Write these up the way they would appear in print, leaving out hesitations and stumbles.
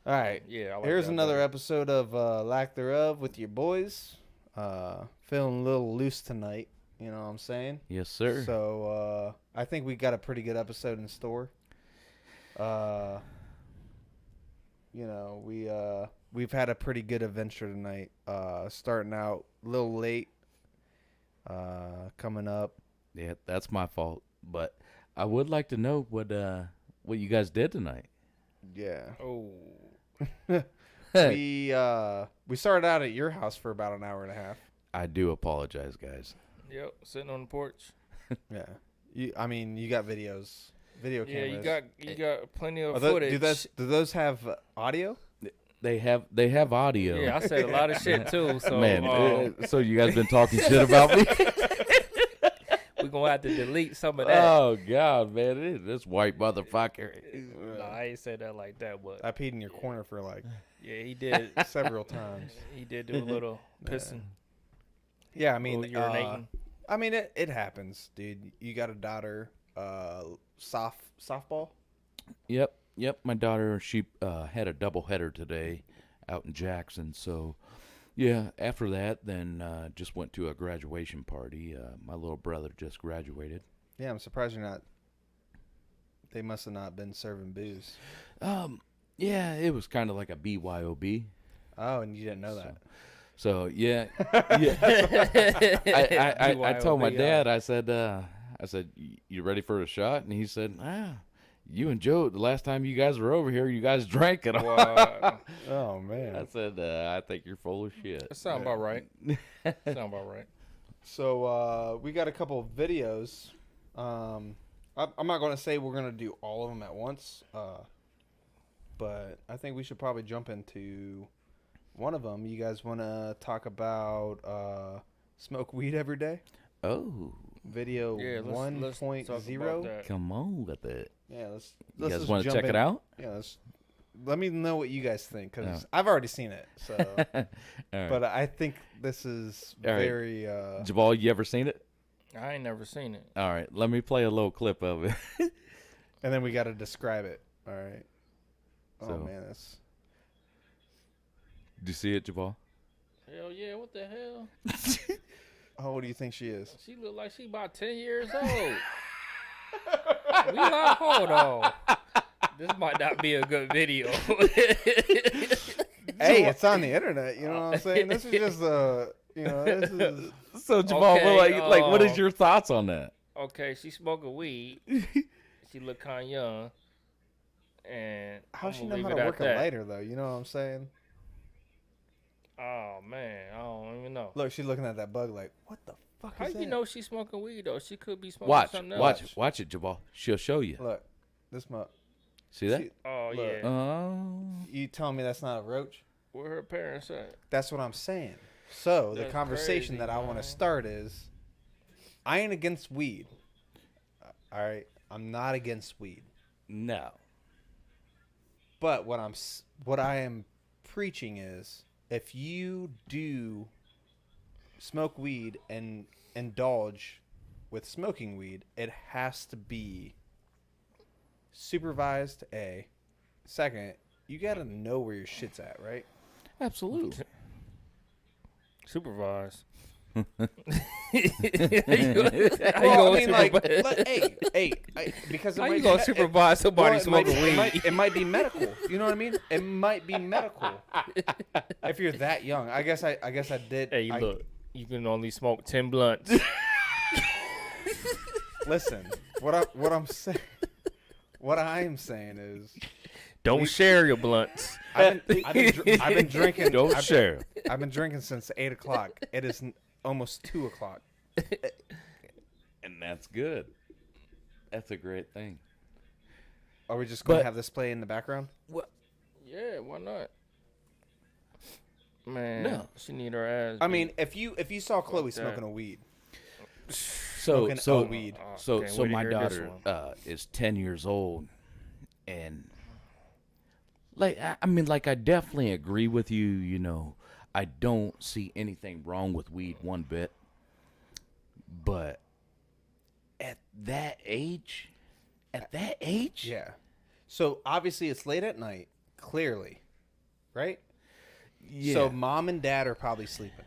All right. Yeah, I like Here's that another better. episode of Lack Thereof with your boys. Feeling a little loose tonight. You know what I'm saying? Yes, sir. So I think we got a pretty good episode in store. Uh, we've had a pretty good adventure tonight. Starting out a little late. Coming up. Yeah, that's my fault. But I would like to know what you guys did tonight. Yeah. Oh, We started out at your house for about an hour and a half. I do apologize, guys. yep. Sitting on the porch. Yeah. You got video Yeah, cameras. you got plenty of Are tho- footage. do those have audio? They have audio. Yeah, I said a lot of shit too. So Man, so you guys been talking shit about me? we're gonna have to delete some of that. Oh God, man, this white motherfucker. Nah, I ain't said that like that, but I peed in your corner for like yeah, he did. several times. He did do a little pissing, Yeah, urinating. it happens, dude. You got a daughter, softball? Yep. My daughter, she had a doubleheader today out in Jackson. So, yeah. After that, then just went to a graduation party. My little brother just graduated. Yeah, I'm surprised you're not. They must have not been serving booze. Yeah, it was kind of like a BYOB. Oh, and you didn't know that. So yeah, yeah. I told my dad. I said, you ready for a shot? And he said, you and Joe, the last time you guys were over here, you guys drank it all. Wow. Oh man. I said, I think you're full of shit. That sound about right. Sound about right. So we got a couple of videos. I'm not going to say we're going to do all of them at once, but I think we should probably jump into one of them. You guys want to talk about smoke weed every day? Oh, Video Yeah, let's talk about 1.0. that. come on with it. Yeah, let's You guys just want to jump check in. it out? Yeah, let me know what you guys think because Oh. I've already seen it. So, All right. but I think this is All right. very. Juval, you ever seen it? I ain't never seen it. All right, let me play a little clip of it. And then we got to describe it. All right. Oh So- man, that's. Did you see it, Juval? Hell yeah! What the hell? How old do you think she is? She look like she about 10 years old. We like, hold on. This might not be a good video. Hey, it's on the internet. You know what I'm saying? This is just this is. So Juval, Okay, what is your thoughts on that? Okay, she smoking weed. She look kind of young. And How she I'ma know leave how it to at work a that. lighter though? You know what I'm saying? Oh man, I don't even know. Look, she's looking at that bug like, what the fuck How is that? you know she's smoking weed though? She could be smoking Watch something else. it, Juval. She'll show you. Look, this mug. See that? Oh Look. yeah. Oh. You telling me that's not a roach? Where her parents at? That's what I'm saying. So the That's conversation crazy, that I want man. to start is, I ain't against weed. All right, I'm not against weed. No. But what I am preaching is, if you do smoke weed and indulge with smoking weed, it has to be supervised. A second, you got to know where your shit's at, right? Absolutely. Supervised. Well, I mean, like, because it How might you be gonna supervise somebody well, it might- smoking weed? It might be medical. You know what I mean? It might be medical. If you're that young, I guess I did. Hey, I- look, you can only smoke 10 blunts. Listen, what I'm saying is, Don't share your blunts. I've been drinking. Don't share. I've been drinking since 8 o'clock. It is almost 2 o'clock. And that's good. That's a great thing. Are we just gonna But- have this play in the background? Yeah, why not? Man, No. she need her ass. I beat. mean, if you saw Chloe that. smoking a weed, So Smoking weed. So Can't so wait to my hear this daughter one. is 10 years old, and like I definitely agree with you. You know, I don't see anything wrong with weed one bit, but at that age, yeah. So obviously it's late at night. Clearly, right? Yeah. So mom and dad are probably sleeping,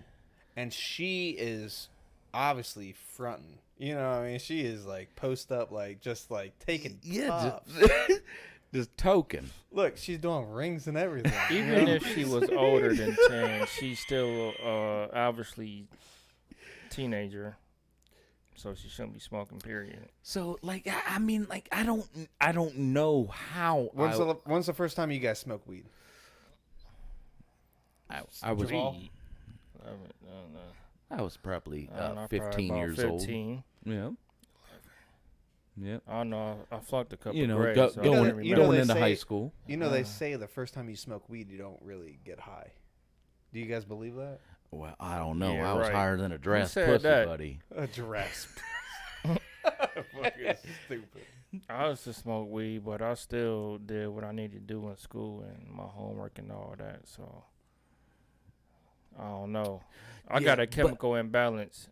and she is obviously fronting. You know what I mean? She is like post up, like just like taking puffs. Just token. Look, she's doing rings and everything. Even if she was older than 10, she's still obviously teenager. So she shouldn't be smoking, period. So like I mean like I don't know how When's the first time you guys smoked weed? I was Juval? I was probably I don't know, 15 probably about years 15. old. Yeah. Yeah. I don't know. I flunked a couple You know, grades. So going I can't remember. they into say- high school. You know they say the first time you smoke weed, you don't really get high. Do you guys believe that? Well, I don't know. Yeah, I was right. higher than a dress said pussy, that? buddy. A dress. Fucking stupid. I used to smoke weed, but I still did what I needed to do in school and my homework and all that. So I don't know. I Yeah, got a but- chemical imbalance.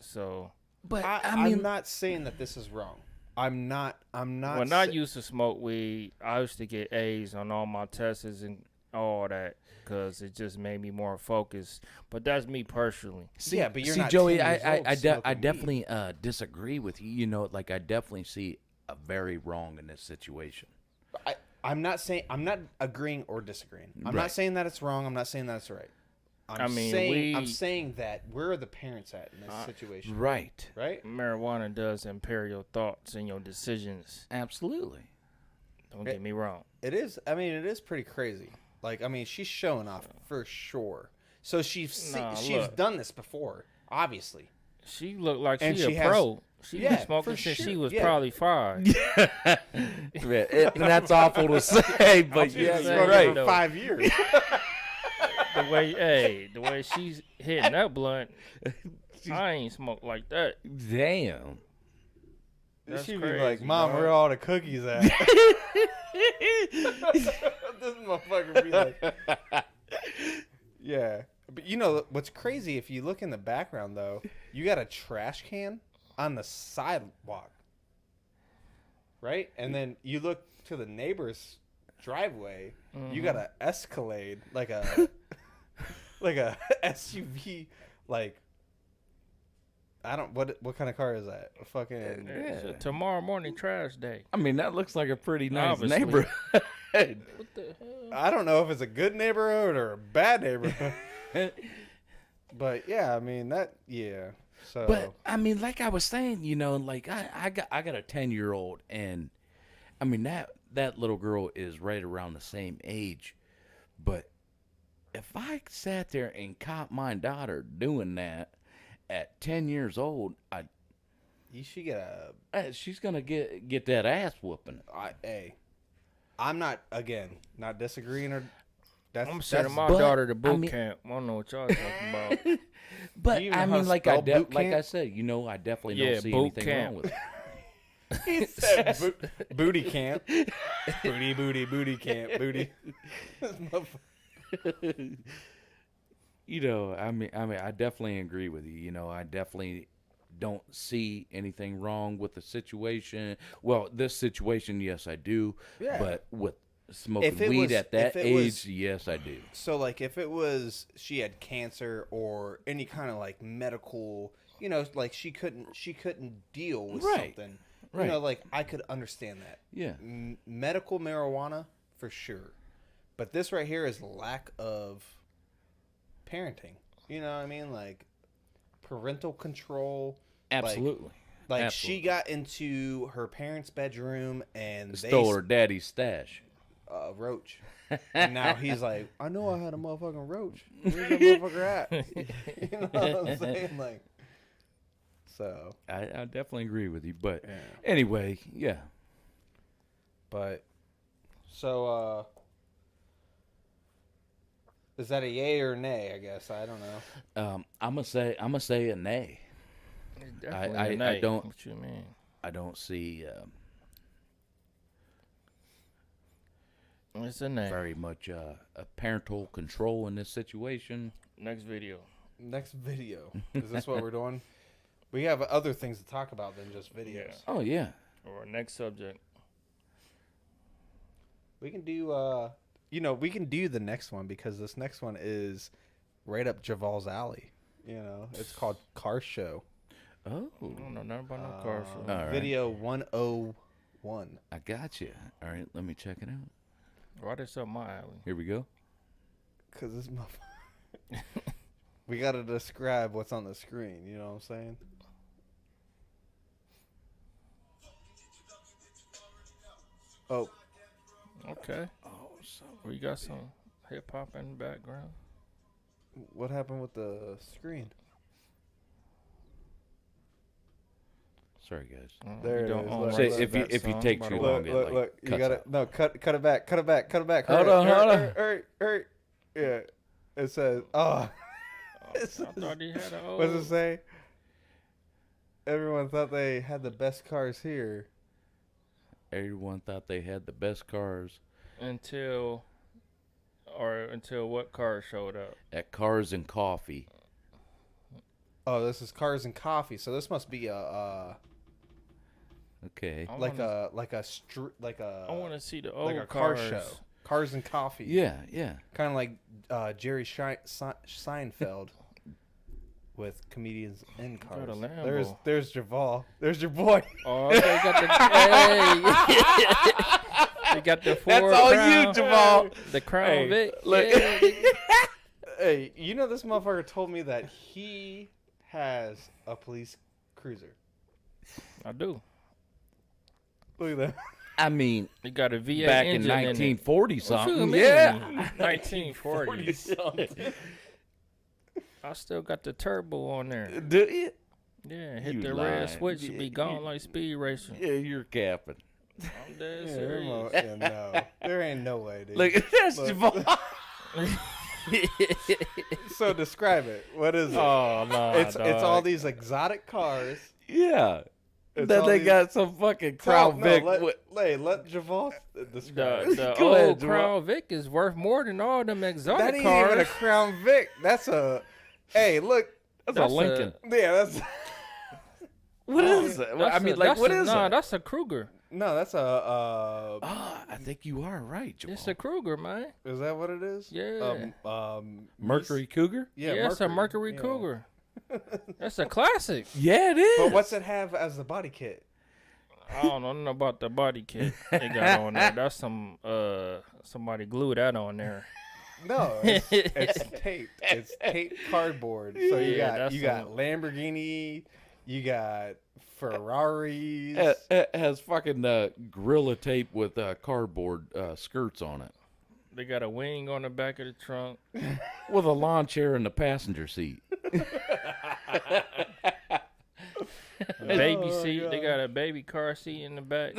So But I'm not saying that this is wrong. I'm not. when I used to smoke weed, I used to get A's on all my tests and all that because it just made me more focused. But that's me personally. Yeah, but you're see, not Joey, 10 years old I smoking weed. definitely disagree with you. You know, like I definitely see a very wrong in this situation. I'm not agreeing or disagreeing. I'm Right. not saying that it's wrong. I'm not saying that it's right. I'm saying that where are the parents at in this situation? Right. Right? Marijuana does impair your thoughts and your decisions. Absolutely. Don't get me wrong. It is. I mean, it is pretty crazy. Like, I mean, she's showing off for sure. So she's look. done this before, obviously. She looked like And she she a has- pro. She Yeah, been smoking for since sure, she was yeah. probably 5. That's awful to say, but yeah, just you're saying, right. you know. 5 years. the way she's hitting that blunt, I ain't smoked like that. Damn. That's She'd be crazy, like, "Mom, dog. where are all the cookies at?" This motherfucker be like, "Yeah." But you know what's crazy? If you look in the background, though, you got a trash can on the sidewalk, right? And then you look to the neighbor's driveway. You got a Escalade, like a SUV, like. I don't. What kind of car is that? A fucking. It's a tomorrow morning trash day. I mean, that looks like a pretty nice Obviously. neighborhood. What the hell? I don't know if it's a good neighborhood or a bad neighborhood. But yeah, I mean that. Yeah. So. But I mean, like I was saying, you know, like I got a 10-year-old, and I mean that little girl is right around the same age, but if I sat there and caught my daughter doing that at 10 years old, you should get she's gonna get that ass whooping. hey, I'm not not disagreeing or. I'm sending my but, daughter to boot I mean- camp. I don't know what y'all talking about. But Do you even I know how mean, to like spell boot like camp? I said, you know, I definitely Yeah, don't see boot anything camp. wrong with it. He said booty camp. Booty camp. Booty. This motherfucker. You know, I mean, I definitely agree with you. You know, I definitely don't see anything wrong with the situation. Well, this situation, yes, I do. Yeah. But with smoking If it weed was- at that if it age, was- yes, I do. So like, if it was she had cancer or any kind of like medical, you know, like she couldn't deal with Right. something. Right. You know, like I could understand that. Yeah. Medical marijuana for sure, but this right here is lack of parenting. You know what I mean? Like parental control. Absolutely. Like Absolutely. she got into her parents' bedroom and they Stole her daddy's stash. roach. And now he's like, I know I had a motherfucking roach. Where's that motherfucker at? You know what I'm saying? Like, so. I definitely agree with you. But Yeah. anyway, yeah. But, so, is that a yay or nay? I guess I don't know. I'm gonna say a nay. It's definitely I a night. don't- What you mean? I don't see It's a name. very much a parental control in this situation. Next video. Next video. Is this what we're doing? We have other things to talk about than just videos. Yeah. Oh yeah. Or next subject. We can do. we can do the next one because this next one is right up Juval's alley. It's called Car Show. Oh. I don't know nothing about no car show. All right. Video 101. I got you. All right, let me check it out. Why this up my alley? Here we go. Because this motherfucker. We got to describe what's on the screen. You know what I'm saying? Oh. Okay. Oh, so we got some hip hop in the background. What happened with the screen? Sorry, guys. There You it don't is. own Look, rights if to you- that if you song, take by too the long, way. it, Look, like, look. You cuts got out. it. No, cut it back. Cut it back. Hold on, hold on. Hurry. Yeah. It says, oh. I thought he had a old. What does it say? Everyone thought they had the best cars here. Everyone thought they had the best cars Until what car showed up? at Cars and Coffee. Oh, this is Cars and Coffee. So this must be a Okay. I I wanna want to see the old like a car cars. show. Cars and Coffee. Yeah. Kind of like Jerry Seinfeld with comedians in Got cars. a Lambo. There's Juval. There's your boy. Oh, they got the hey. They got the Ford That's all Crown, you, Juval. The Crown Hey, Vic. look. Yeah. Hey, this motherfucker told me that he has a police cruiser. I do. Look at that. I mean, He got a V8 back in engine 1940 What you something. mean? Yeah. 1940s. I still got the turbo on there. Do you? Yeah, hit You the lying. red switch, Yeah, you be gone like speed racing. Yeah, you're capping. I'm dead Yeah, serious. no, there ain't no way, dude. Look, that's Look. Juval. So describe it. What is it? Oh no, it's all these exotic cars. Yeah. It's Then all they these- got some fucking Crown Vic. Let with- Javal describe it. The Go old ahead, Juval. Crown Vic is worth more than all them That exotic ain't cars. even a Crown Vic. That's a. Hey, look. That's That's a Lincoln. Yeah, that's. What is it? I mean, like, what is Nah, it? that's a Kruger. No, that's a. I think you are right, Juval. It's a Kruger, man. Is that what it is? Yeah. Mercury Cougar? Yeah, it's a Mercury yeah. Cougar. That's a classic. Yeah, it is. But what's it have as the body kit? I don't know nothing about the body kit they got on there. That's some somebody glued that on there. No, it's taped. It's taped cardboard. So you Yeah, got that's Lamborghini, you got Ferraris. It has fucking Gorilla tape with cardboard skirts on it. They got a wing on the back of the trunk. With a lawn chair in the passenger seat. A baby Oh, seat. They God. got a baby car seat in the back.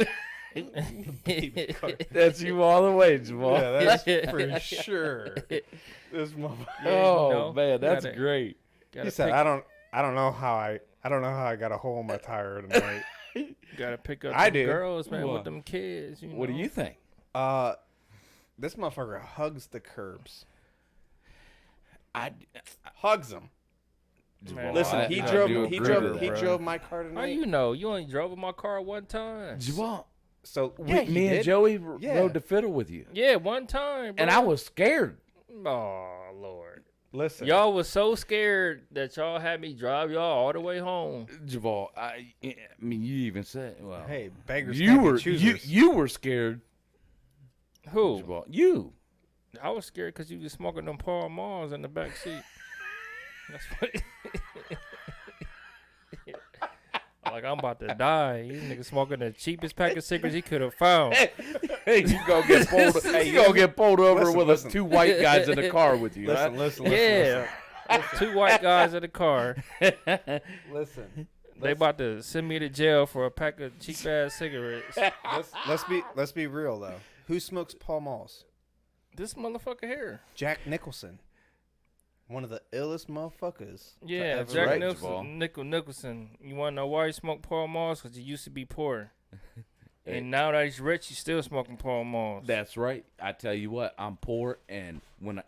That's you all the way, Jamal. Yeah, that's for sure. This motherfucker. Yeah, Oh you know, man, that's gotta- great. Gotta He said, pick, I don't know how I got a hole in my tire tonight. gotta pick up I them do. girls, man, What? with them kids. You What do know? you think? This motherfucker hugs the curbs. Hugs them. Man, Listen, I- he I drove. do He agree drove. with He that. drove my car How tonight. you know? You only drove in my car one time. Jamal, So yeah, he me and did? Joey Yeah. rode the fiddle with you, Yeah, one time. and bro. I was scared. Oh Lord. Listen, Y'all was so scared that y'all had me drive y'all all the way home. Jamal, I mean, you even said, well, hey, beggars you can't were be choosers. you were scared, Who? Jamal. You. I was scared because you was smoking them Paul Malls in the back seat. That's what. Like I'm about to die. These niggas smoking the cheapest pack of cigarettes he could have found. Hey, you gonna get pulled. You gonna get pulled over Listen, with listen. two white guys in the car with you. Listen, huh? listen, Yeah, two white guys in the car. listen. They about to send me to jail for a pack of cheap ass cigarettes. Let's be real though. Who smokes Pall Malls? This motherfucker here. Jack Nicholson, one of the illest motherfuckers. to Yeah, ever Jack write. Nicholson. Nicholson. You want to know why he smoked Paul Malls? Because he used to be poor. And now that he's rich, he's still smoking Paul Malls. That's right. I tell you what, I'm poor, and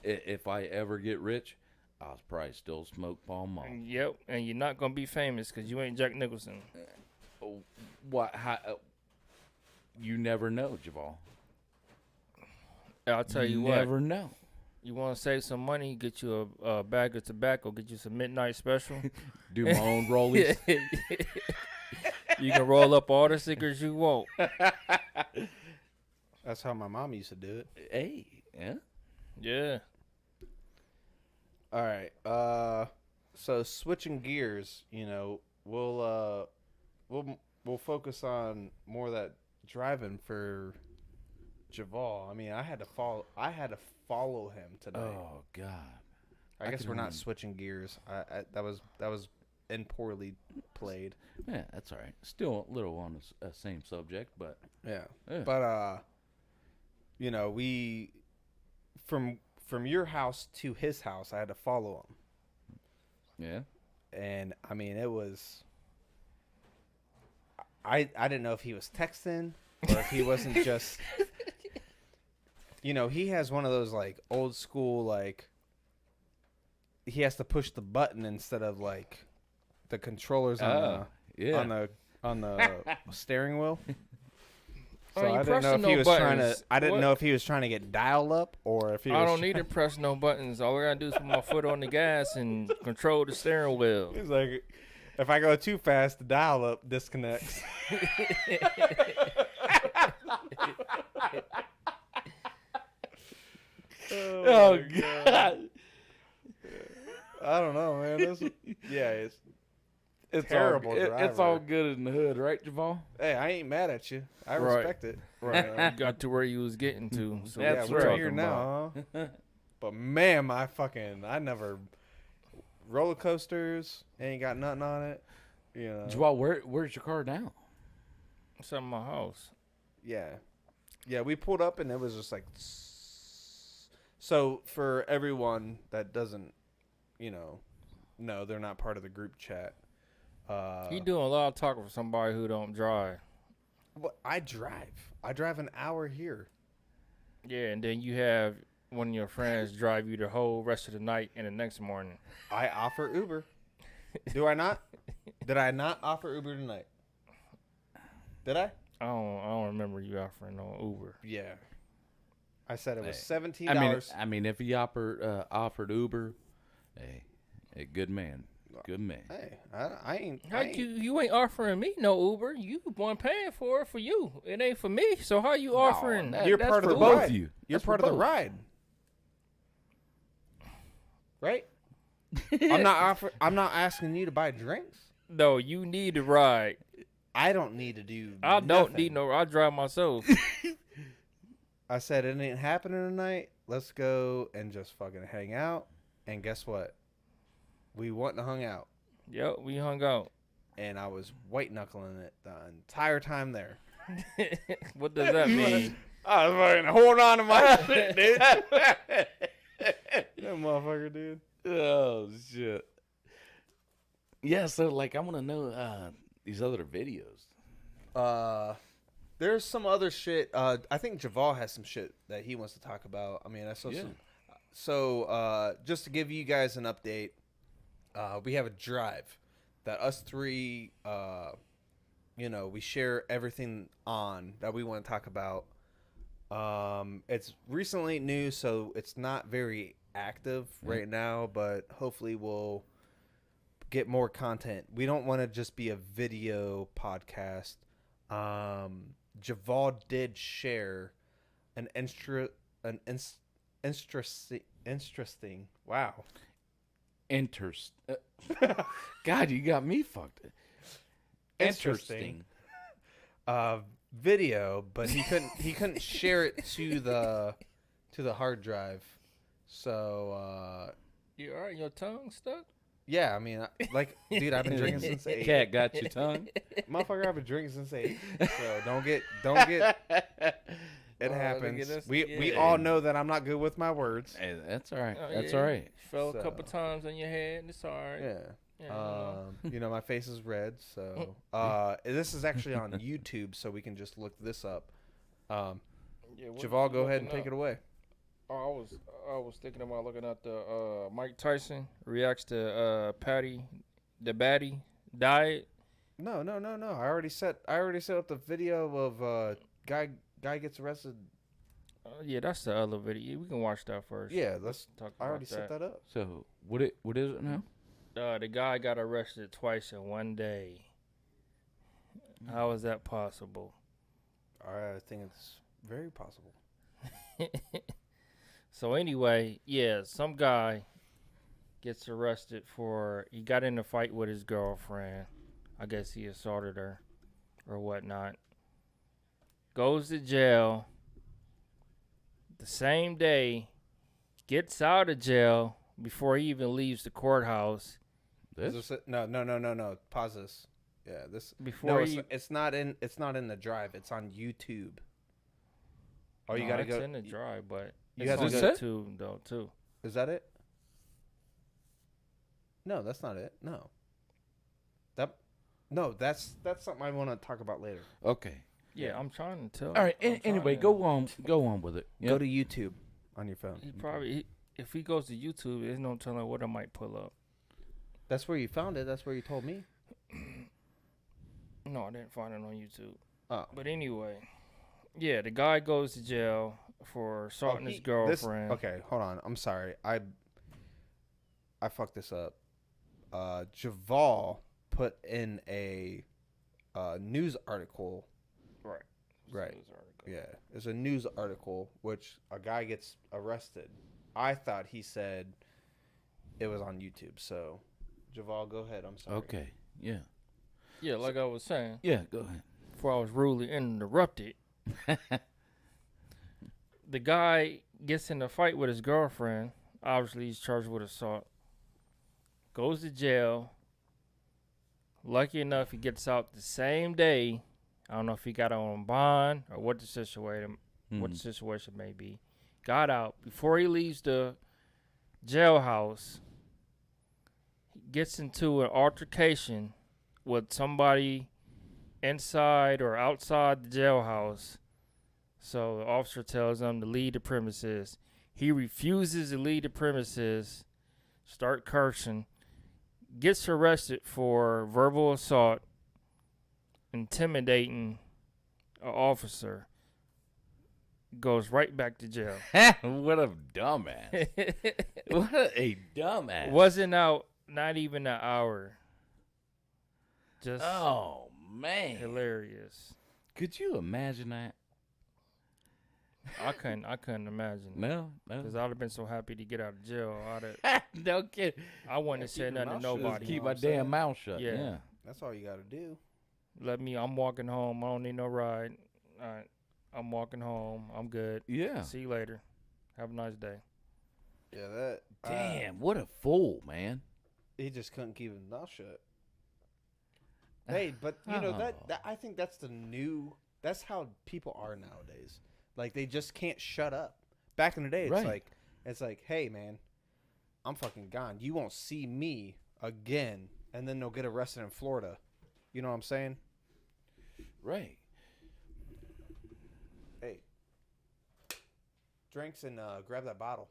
if I ever get rich, I'll probably still smoke Pall Mall. Yep, and you're not going to be famous because you ain't Jack Nicholson. What? How, you never know, Javal. I'll tell you what. Never know. You want to save some money? Get you a bag of tobacco. Get you some midnight special. Do my own rollies. You can roll up all the cigarettes you want. That's how my mom used to do it. Hey, yeah. Yeah. All right. So switching gears, we'll focus on more of that driving for Juval. I mean, I had to follow him today. Oh God. I guess we're not switching gears. That was poorly played. Yeah, that's all right. Still a little on the same subject, but Yeah. yeah. But we from your house to his house, I had to follow him. Yeah. And I mean, it was. I didn't know if he was texting or if he wasn't just. He has one of those like old school like. He has to push the button instead of like, the controllers on the steering wheel. So I didn't know if he was trying to. I didn't know if he was trying to get dial up or if he was. I don't need to press no buttons. All I gotta do is put my foot on the gas and control the steering wheel. He's like, if I go too fast, the dial up disconnects. Oh God. I don't know, man. It's terrible. It's all good in the hood, right, Juval? Hey, I ain't mad at you. I Right. respect it. Right, you got to where you was getting to. So Yeah, That's we're right. here now. Huh? But man, I never roller coasters ain't got nothing on it. Juval, where's your car now? It's at my house. Yeah. We pulled up and it was just like. So for everyone that doesn't, no, they're not part of the group chat. You doing a lot of talking for somebody who don't drive. Well, I drive an hour here. Yeah, and then you have one of your friends drive you the whole rest of the night and the next morning. I offer Uber. Do I not? Did I not offer Uber tonight? Did I? I don't remember you offering no Uber. Yeah. I said it was $17. I mean, if he offered Uber, hey, good man. Good man. Hey, I ain't. You ain't offering me no Uber. You one paying for it for you. It ain't for me. So how you offering? You're that's part of for the both ride. of you. You're That's part for of the both. ride, right? I'm not asking you to buy drinks. No, you need to ride. I don't need to do. I don't nothing. need no. I drive myself. I said it ain't happening tonight. Let's go and just fucking hang out. And guess what? We went and hung out. Yep, we hung out. And I was white knuckling it the entire time there. What does that mean? I was fucking holding on to my shit, dude. That motherfucker, dude. Oh shit. Yeah, so like I want to know these other videos. There's some other shit. I think Juval has some shit that he wants to talk about. I mean, I saw some. So, just to give you guys an update, we have a drive that us three, we share everything on that we want to talk about. It's recently new, so it's not very active right now, but hopefully we'll get more content. We don't want to just be a video podcast. Juval did share an interesting. Wow. God, you got me fucked. Interesting. Video, but he couldn't share it to the hard drive. So You all right? Your tongue stuck? yeah, I mean, dude, I've been drinking since 8. Cat got your tongue. Motherfucker, I've been drinking since 8. So don't get. It happens. We all know that I'm not good with my words. Hey, that's all right. Oh, That's yeah. all right. Fell a couple times on your head. It's all right. Yeah. My face is red. So this is actually on YouTube, so we can just look this up. Juval, go ahead and take it away. Oh, I was thinking about looking at the Mike Tyson reacts to the baddie diet. No. I already set up the video of guy gets arrested. Yeah, that's the other video. We can watch that first. Yeah, let's. Talk I about already set that up. So what is it now? The guy got arrested twice in one day. How is that possible? I think it's very possible. So anyway, yeah, some guy gets arrested for he got in a fight with his girlfriend. I guess he assaulted her or whatnot. Goes to jail. The same day, gets out of jail before he even leaves the courthouse. Is this it? No. Pause this. Yeah, this. Before No, he, it's not in. It's not in the drive. It's on YouTube. Oh, you no, gotta it's go. in the drive, but You it's have on to go- YouTube though too. Is that it? No, that's not it. No. That. No, that's something I want to talk about later. Okay. Yeah, Yeah. I'm trying to tell. All right. I'm trying Anyway, to- go on with it. Go to YouTube on your phone. He probably if he goes to YouTube, there's no telling what I might pull up. That's where you found it. That's where you told me. No, I didn't find it on YouTube. Oh. But anyway, yeah, the guy goes to jail for assaulting his girlfriend. Okay, hold on. I'm sorry. I fucked this up. Juval put in a news article. Right. Right. News article. Yeah, it's a news article which a guy gets arrested. I thought he said it was on YouTube. So, Juval, go ahead. I'm sorry. Okay. Yeah. Yeah, like I was saying Yeah. Go ahead. before I was rudely interrupted. The guy gets in a fight with his girlfriend. Obviously, he's charged with assault. Goes to jail. Lucky enough, he gets out the same day. I don't know if he got on bond or what the situation may be. Got out before he leaves the jailhouse. He gets into an altercation with somebody inside or outside the jailhouse. So the officer tells him to leave the premises. He refuses to leave the premises, start cursing, gets arrested for verbal assault, intimidating an officer, goes right back to jail. What a dumbass. What a dumbass. Wasn't out not even an hour. Just Oh, man. hilarious. Could you imagine that? I couldn't imagine. No. Because I'd have been so happy to get out of jail. No kid. I wouldn't have said nothing to nobody. Keep know my what I'm saying? damn mouth shut. Yeah. Yeah. That's all you got to do. I'm walking home. I don't need no ride. All right. I'm walking home. I'm good. Yeah. See you later. Have a nice day. Yeah, that. Damn, what a fool, man. He just couldn't keep his mouth shut. Hey, but you know that I think that's the new. That's how people are nowadays. Like they just can't shut up. Back in the day, it's like, hey man, I'm fucking gone. You won't see me again, and then they'll get arrested in Florida. You know what I'm saying? Right. Hey, drinks and grab that bottle.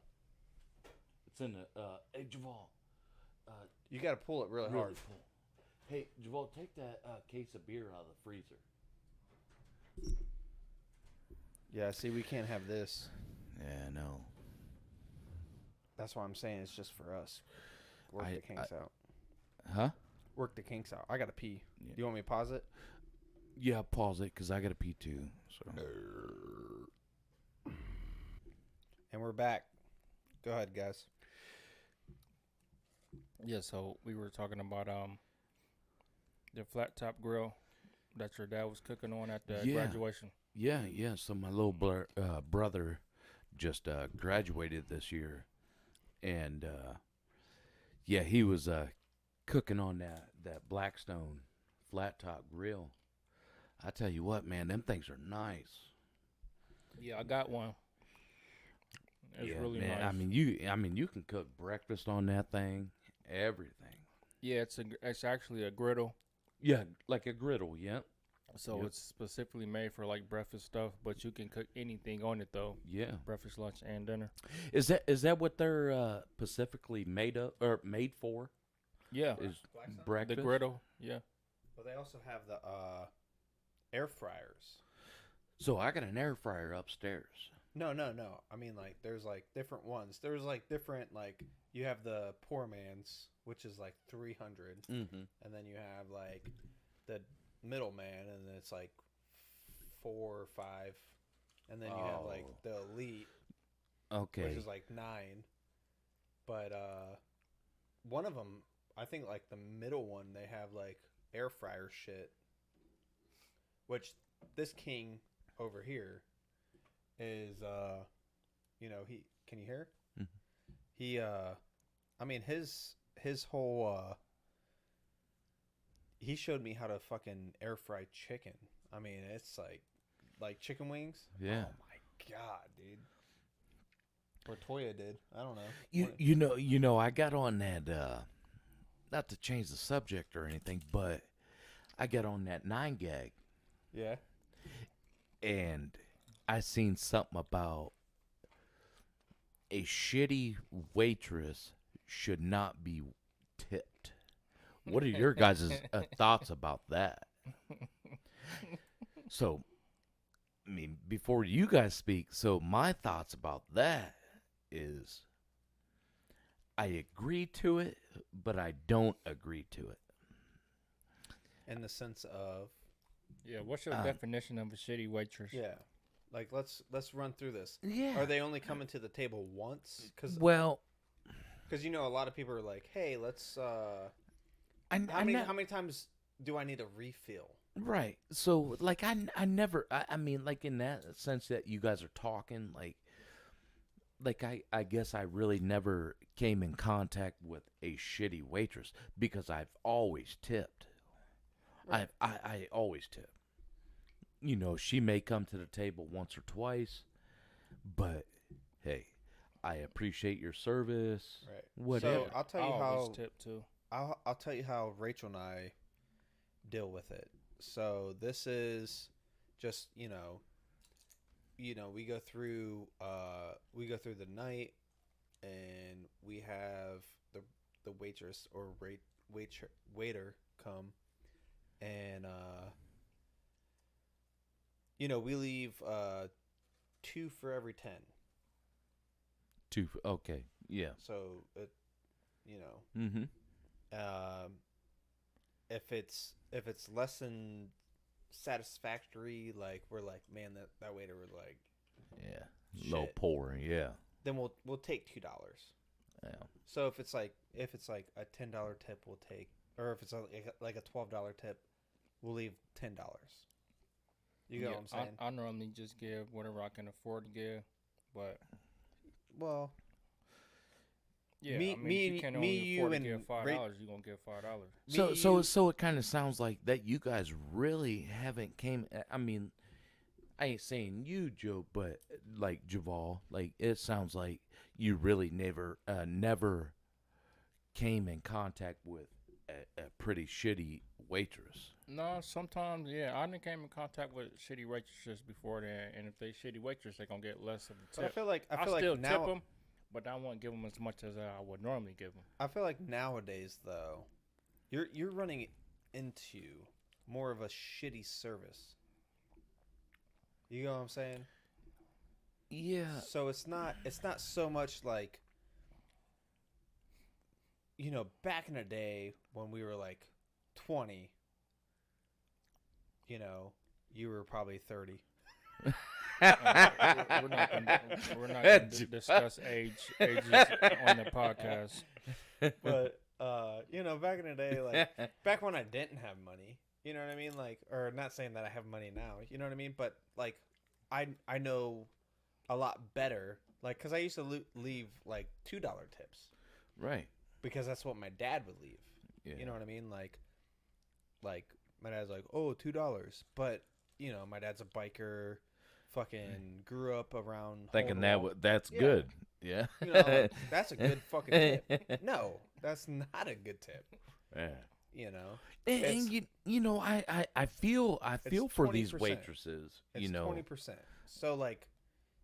It's in the, hey, Juval. You got to pull it really hard. Pull. Hey, Juval, take that case of beer out of the freezer. Yeah, see, we can't have this. Yeah, no. That's why I'm saying it's just for us. Work the kinks out. Huh? Work the kinks out. I got to pee. Yeah. You want me to pause it? Yeah, pause it, because I got to pee, too. So. And we're back. Go ahead, guys. Yeah, so we were talking about the flat top grill that your dad was cooking on at the graduation. Yeah. So my little brother just graduated this year. And, yeah, he was cooking on that Blackstone flat top grill. I tell you what, man, them things are nice. Yeah, I got one. It's really man. nice. I mean, you can cook breakfast on that thing, everything. Yeah, it's actually a griddle. Yeah, like a griddle. Yeah. So Yep. it's specifically made for like breakfast stuff, but you can cook anything on it though. Yeah. Breakfast, lunch, and dinner. Is that what they're specifically made for? Yeah, Is Blackstone? breakfast? the griddle. Yeah. Well, they also have the air fryers. So I got an air fryer upstairs. No. I mean, like, there's like different ones. There's like different, like, you have the poor man's, which is like 300, Mm-hmm. and then you have like the middleman, and it's like 4 or 5, and then you have like Oh. the elite, Okay. which is like 9. But one of them, I think, like the middle one, they have like air fryer shit, which this king over here is he can you hear? Mhm. He I mean his whole he showed me how to fucking air fry chicken. I mean, it's like chicken wings. Yeah. Oh my god, dude. Or Toya did. I don't know. You know, I got on that. Not to change the subject or anything, but I got on that 9gag, Yeah. and I seen something about a shitty waitress should not be tipped. What are your guys' thoughts about that? So, I mean, before you guys speak, so my thoughts about that is I agree to it, but I don't agree to it. In the sense of Yeah, what's your definition of a shitty waitress? yeah. Like let's run through this. Yeah. Are they only coming to the table once? Cuz Well, you know a lot of people are like, "Hey, let's I how many times do I need a refill?" right. So, like, I never, I mean, like, in that sense that you guys are talking, like I guess I really never came in contact with a shitty waitress because I've always tipped. Right. I always tip. You know, she may come to the table once or twice, but hey, I appreciate your service. Right. Whatever. So I'll tell I you always how tip too. I'll tell you how Rachel and I deal with it. So this is just we go through the night, and we have the waitress or waiter come, and we leave 2 for every 10. Okay. Yeah. So it you know Mm-hmm. um if it's less than satisfactory, like we're like, man, that waiter was like, Yeah. Low shit, pour. Yeah. then we'll take $2. Yeah. So if it's like a $10 tip, we'll take, or if it's like a $12 tip, we'll leave $10. You get what I'm saying? I normally just give whatever I can afford to give, but Well, yeah, Me- I mean, me- if you can me, only you, afford to and give $5, Ra- you're gonna give $5. So it kind of sounds like that you guys really haven't came. I mean, I ain't saying you, Joe, but like Juval, like it sounds like you really never came in contact with a pretty shitty waitress. No, sometimes, yeah, I done came in contact with shitty waitresses before then, and if they shitty waitress, they gonna get less of a but I tip. feel like I still now tip them, but I won't give them as much as I would normally give them. I feel like nowadays though, you're running into more of a shitty service. You know what I'm saying? Yeah. So it's not so much like, back in the day when we were like 20, you were probably 30. We're not gonna discuss ages on the podcast. But back in the day, like back when I didn't have money, you know what I mean? Like, or not saying that I have money now, you know what I mean? But like, I know a lot better, like, because I used to leave like $2 tips Right. because that's what my dad would leave. Yeah. You know what I mean? Like my dad's like, oh, $2, but my dad's a biker, fucking grew up around Thinking Hole in the Wall. that's Yeah. good. Yeah. Like, that's a good fucking tip. No, that's not a good tip. Yeah. And And I feel for these 20%. waitresses. It's 20%. So like,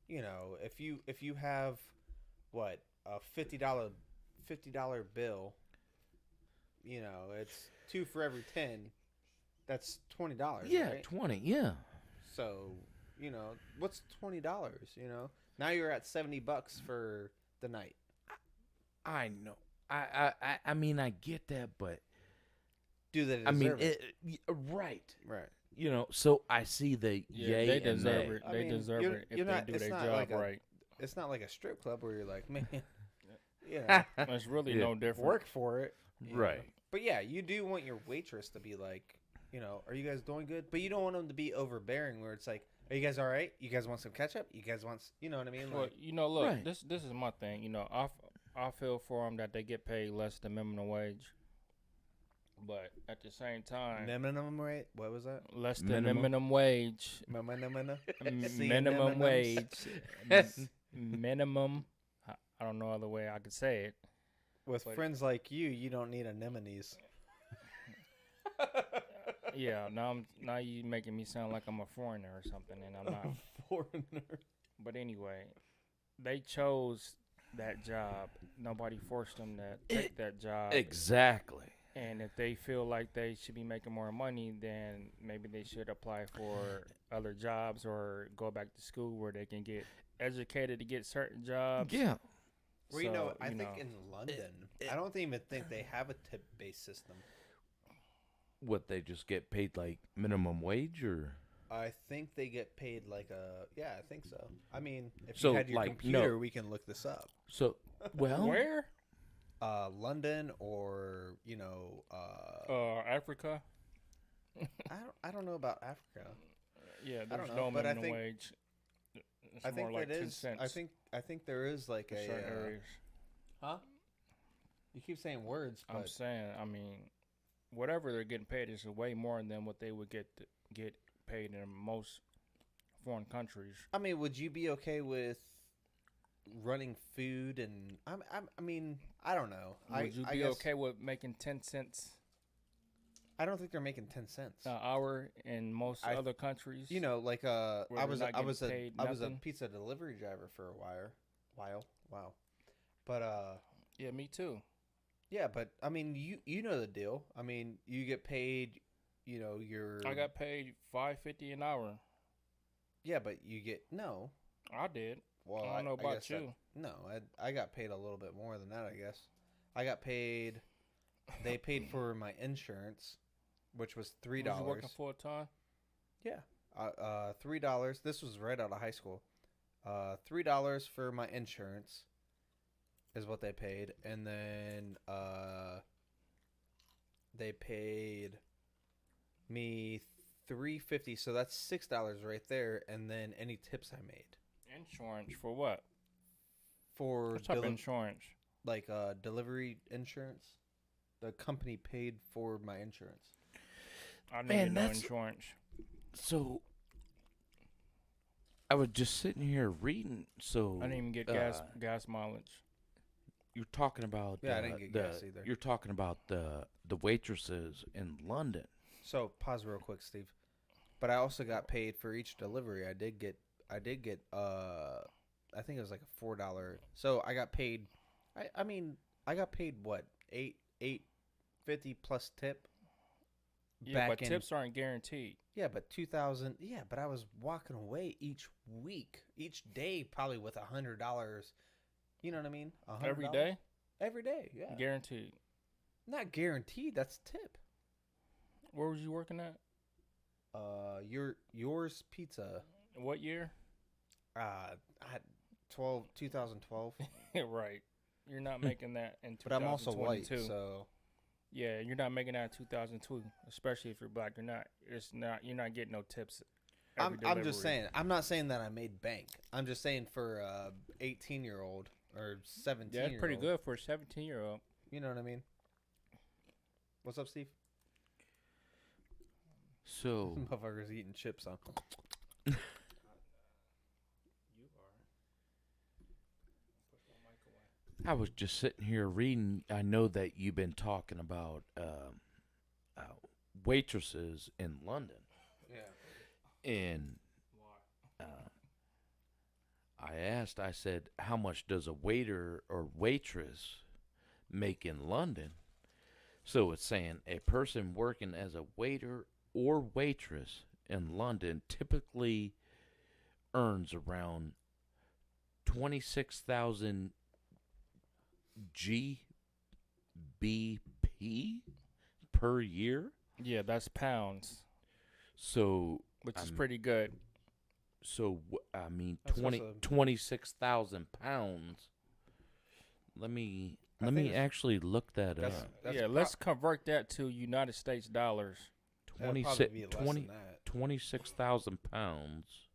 if you have what, a $50 bill, it's 2 for every 10. That's $20. Yeah, right? 20. Yeah. So what's $20? Now you're at $70 for the night. I know. I mean, I get that, but Do they I mean, deserve it? right. Right. You know, so I see the yay they and deserve nay. it. I They mean, deserve you're- it if you're they not- do it's their not job like a- right. It's not like a strip club where you're like, man, yeah, It's really Yeah. no different. work for it. you know? Right. But yeah, you do want your waitress to be like, are you guys doing good? But you don't want them to be overbearing where it's like, are you guys all right? You guys want some ketchup? You guys want, you know what I mean? Well, Like, look, Right. this is my thing. I feel for them that they get paid less than minimum wage, but at the same time, minimum rate? What was that? less than Minimum. minimum wage. Minimum. Minimum wage. Minimum. I don't know other way I could say it. With But- friends like you don't need anemones. Yeah, now you making me sound like I'm a foreigner or something, and I'm not. Foreigner. But anyway, they chose that job. Nobody forced them to take that job. Exactly. And if they feel like they should be making more money, then maybe they should apply for other jobs or go back to school where they can get educated to get certain jobs. Yeah. Well, I you think in London, I don't even think they have a tip-based system. What, they just get paid like minimum wage, or? I think they get paid like yeah, I think so. I mean, if So, you had your like, computer, no. we can look this up. So, well, Where? London or, Africa. I don't know about Africa. Yeah, I don't there's know, no but I minimum think- wage. It's I more think like that 10 is. cents I think there is like in certain a. areas. Huh? You keep saying words, I'm but saying, I mean, whatever they're getting paid is way more than what they would get paid in most foreign countries. I mean, would you be okay with running food and I mean, I don't know. Would you I be guess- okay with making 10 cents I don't think they're making 10 cents. an hour in most I- other countries? Like Where I they're was not I was getting a paid I was a nothing? pizza delivery driver for a while. Wow. But Yeah, me too. yeah, but I mean, you know the deal. I mean, you get paid, your I got paid $5.50 an hour. Yeah, but you get no. I did. Well, I don't know about guess that- you. no, I got paid a little bit more than that, I guess. I got paid. They paid for my insurance, which was Was you working $3. full time? Yeah, $3. This was right out of high school. $3 for my insurance is what they paid, and then they paid me $3.50. So that's $6 right there, and then any tips I made Insurance for what? for What type of insurance? like delivery insurance. The company paid for my insurance. I didn't Man, get no that's- insurance. so I was just sitting here reading. So I didn't even get gas mileage. You're talking about Yeah, I didn't get gas either. You're talking about the waitresses in London. So pause real quick, Steve. But I also got paid for each delivery. I did get I think it was like a $4. So I got paid I mean I got paid what? $8.50 plus tip. Yeah, but in- tips aren't guaranteed. Yeah, but 2,000. Yeah, but I was walking away each week, each day, probably with $100. You know what I mean? $100. Every day? Every day. Yeah. Guaranteed. Not guaranteed. That's tip. Where was you working at? Yours pizza. What year? I 2012. Right. You're not making that in 2022. But I'm also white, so Yeah, you're not making that in 2002, especially if you're black. You're not getting no tips. I'm delivery. just saying. I'm not saying that I made bank. I'm just saying for a 18-year-old or 17. Yeah, that's pretty good for a 17-year-old. You know what I mean? What's up, Steve? So Motherfuckers eating chips on. You are. Push my mic away. I was just sitting here reading. I know that you've been talking about waitresses in London, Yeah. and Why? I said, how much does a waiter or waitress make in London? So it's saying a person working as a waiter or waitress in London typically earns around 26,000 GBP per year. Yeah, that's pounds, So, which is pretty good. so I mean, That's what's a- 26,000 pounds. Let me I think it's- actually look that That's, up. that's Yeah, let's convert that to United States dollars. that'd probably be less than that. 26,000 pounds.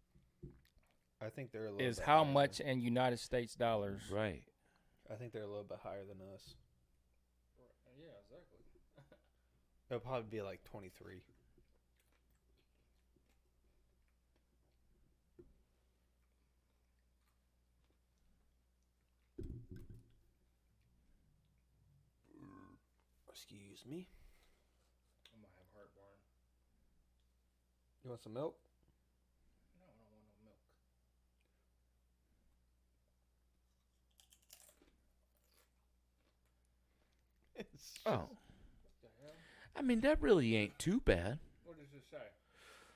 I think they're a little. Is bit how higher much in United States dollars? Right. I think they're a little bit higher than us. Yeah, exactly. It'll probably be like 23. Excuse me. I'm gonna have heartburn. You want some milk? No, I don't want no milk. Oh, What the hell? I mean that really ain't too bad. What does it say?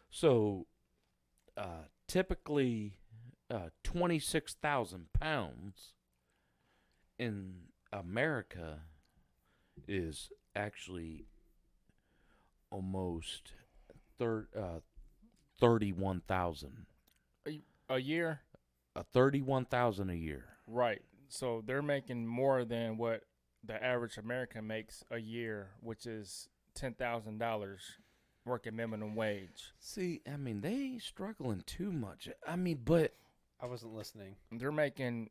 So, typically, 26,000 pounds in America is actually almost 31,000. A year? 31,000 a year. Right. So they're making more than what the average American makes a year, which is $10,000 working minimum wage. See, I mean, they ain't struggling too much. I mean, but I wasn't listening. They're making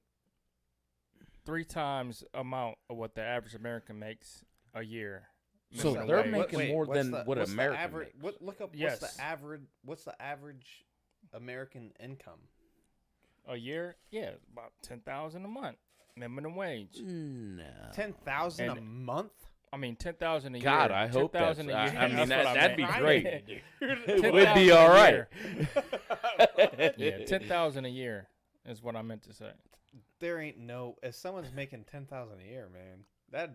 3 times amount of what the average American makes a year. So minimum they're wage. making more than what what's American the average? makes. What look up? Yes. What's the average American income? A year? Yeah, about 10,000 a month minimum wage. No. 10,000 a And- month. I mean 10,000 a year. God, I hope 10,000 that's. a year. I mean, That's what I that'd be meant. great. 10,000 We'd be a all right. year. Yeah, 10,000 a year is what I meant to say. There ain't no. If someone's making 10,000 a year, man, that.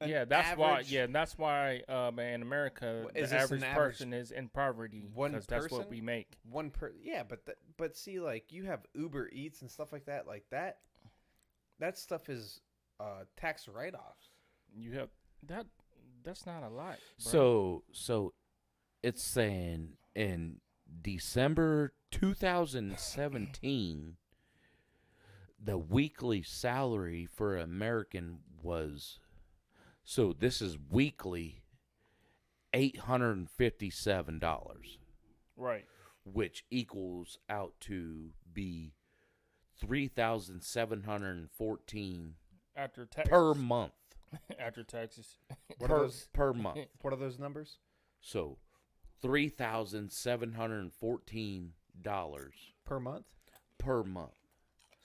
an Yeah, that's why. average- Yeah, that's why. In America, What, the is this average an average person is in poverty one because that's what person? we make. One per. Yeah, but see, like you have Uber Eats and stuff like that. Like that. That stuff is tax write-offs. You have that. That's not a lot. Bro. So it's saying in December 2017, the weekly salary for an American was, so this is weekly, $857, right. which equals out to be 3,714 After taxes. per month. After taxes. What are those? Per month. What are those numbers? So, $3,714 Per month. per month.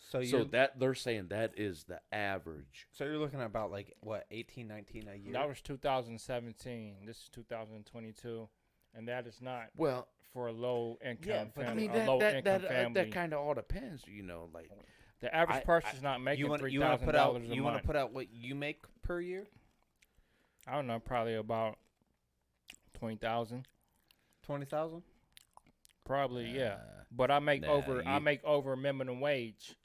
So you. So that they're saying that is the average. So you're looking at about like what 18, 19 a year. That was 2017. This is 2022, and that is not well, for a low income Yeah, but family. I mean a low that income family. that kind of all depends, like The average I- person's not making you want to $3,000 put out a you want month. to put out what you make per year? I don't know, probably about 20,000. 20,000. Probably, yeah. But I make nah, I you- make over minimum wage.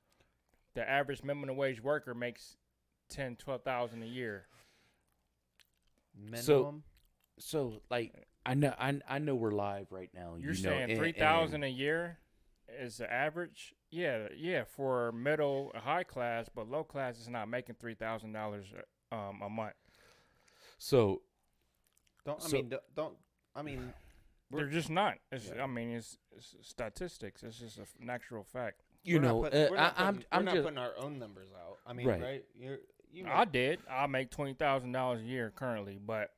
The average minimum wage worker makes 10, 12,000 a year. Minimum. so like I know we're live right now. You're you know, saying and- 3,000 a year is the average? Yeah, for middle high class, but low class is not making $3,000 a month. So don't I so- mean don't I mean They're just not. It's, Yeah. I mean, it's statistics. It's just a natural fact. you know, we're not I'm not just putting our own numbers out. I mean, Right. right? I did. I make $20,000 a year currently, but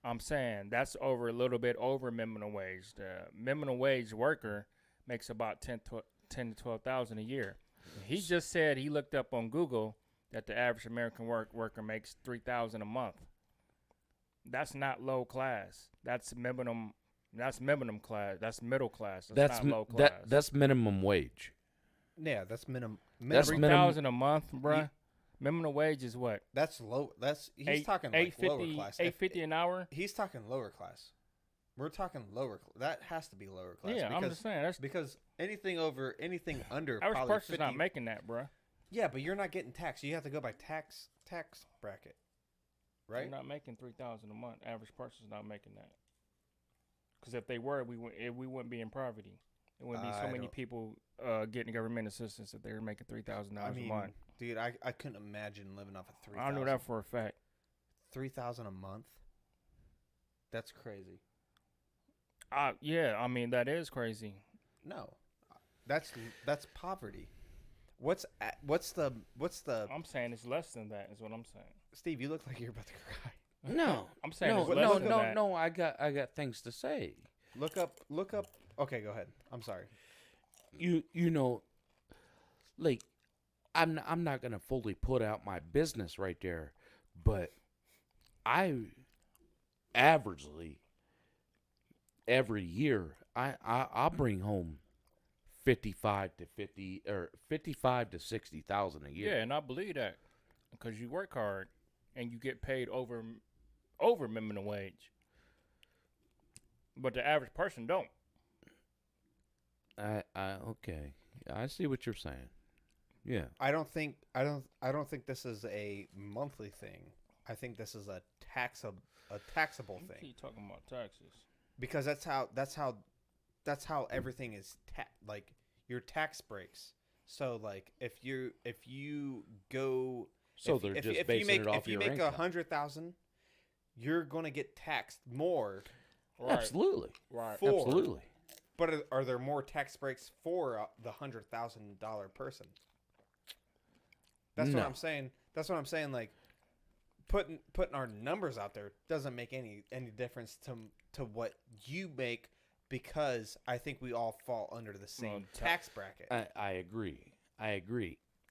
I'm saying that's over a little bit over minimum wage. The minimum wage worker makes about 10 to 12,000 a year. He just said he looked up on Google that the average American worker makes 3,000 a month. That's not low class. That's minimum. That's minimum class. That's middle class. That's not low class. that's minimum wage. Yeah, that's minimum. That's $3,000 minimum- a month, bruh. Minimum wage is what? That's low. That's he's talking like lower class. $8.50 an hour. He's talking lower class. We're talking lower. That has to be lower class. Yeah, I'm because, just saying that's because anything under Average probably person's 50. not making that, bro. Yeah, but you're not getting taxed. You have to go by tax bracket, right? They're not making $3,000 a month. Average person's not making that. Because if they were, we wouldn't be in poverty. There wouldn't be so many people getting government assistance if they were making $3,000 a month. Dude, I couldn't imagine living off of $3,000. I know that for a fact. $3,000 a month. That's crazy. Yeah, I mean that is crazy. No, that's poverty. What's the? I'm saying it's less than that. Is what I'm saying. Steve, you look like you're about to cry. No, I'm saying no, it's less no, than no, that. no. I got things to say. Look up. Okay, go ahead. I'm sorry. You know, like I'm not gonna fully put out my business right there, but I averagely every year I'll bring home 55 to 60,000 a year. Yeah, and I believe that because you work hard and you get paid over minimum wage, but the average person don't. Okay. I see what you're saying. Yeah. I don't think this is a monthly thing. I think this is a taxable You thing keep talking about taxes. because that's how everything is like your tax breaks. So like if you go So they're just basing it off your income. If you make 100,000, you're gonna get taxed more. Right. Absolutely. Right. For- Absolutely. But are there more tax breaks for the $100,000 person? That's No. what I'm saying. That's what I'm saying. Like putting our numbers out there doesn't make any difference to what you make because I think we all fall under the same tax bracket. I agree.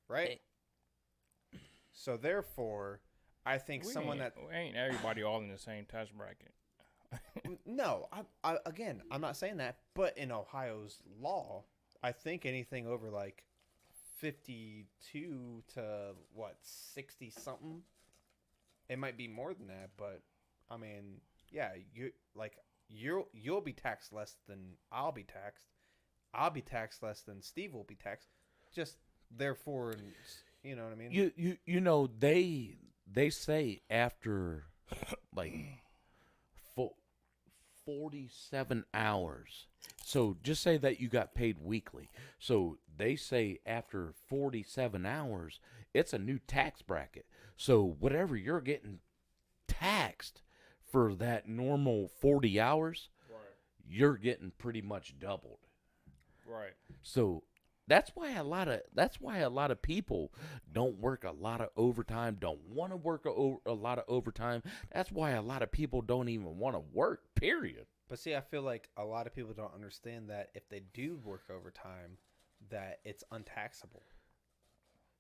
Right? So therefore, I think ain't everybody all in the same tax bracket. No, I'm not saying that, but in Ohio's law, I think anything over like 52 to 60 something, it might be more than that, but I mean, yeah, you'll be taxed less than I'll be taxed. I'll be taxed less than Steve will be taxed. Just therefore, you know what I mean? You know they say after like 47 hours. So just say that you got paid weekly. So they say after 47 hours, it's a new tax bracket. So whatever you're getting taxed for that normal 40 hours, Right. you're getting pretty much doubled. Right. So that's why a lot of people don't work a lot of overtime, don't want to work a lot of overtime. That's why a lot of people don't even want to work, period. But see, I feel like a lot of people don't understand that if they do work overtime, that it's untaxable.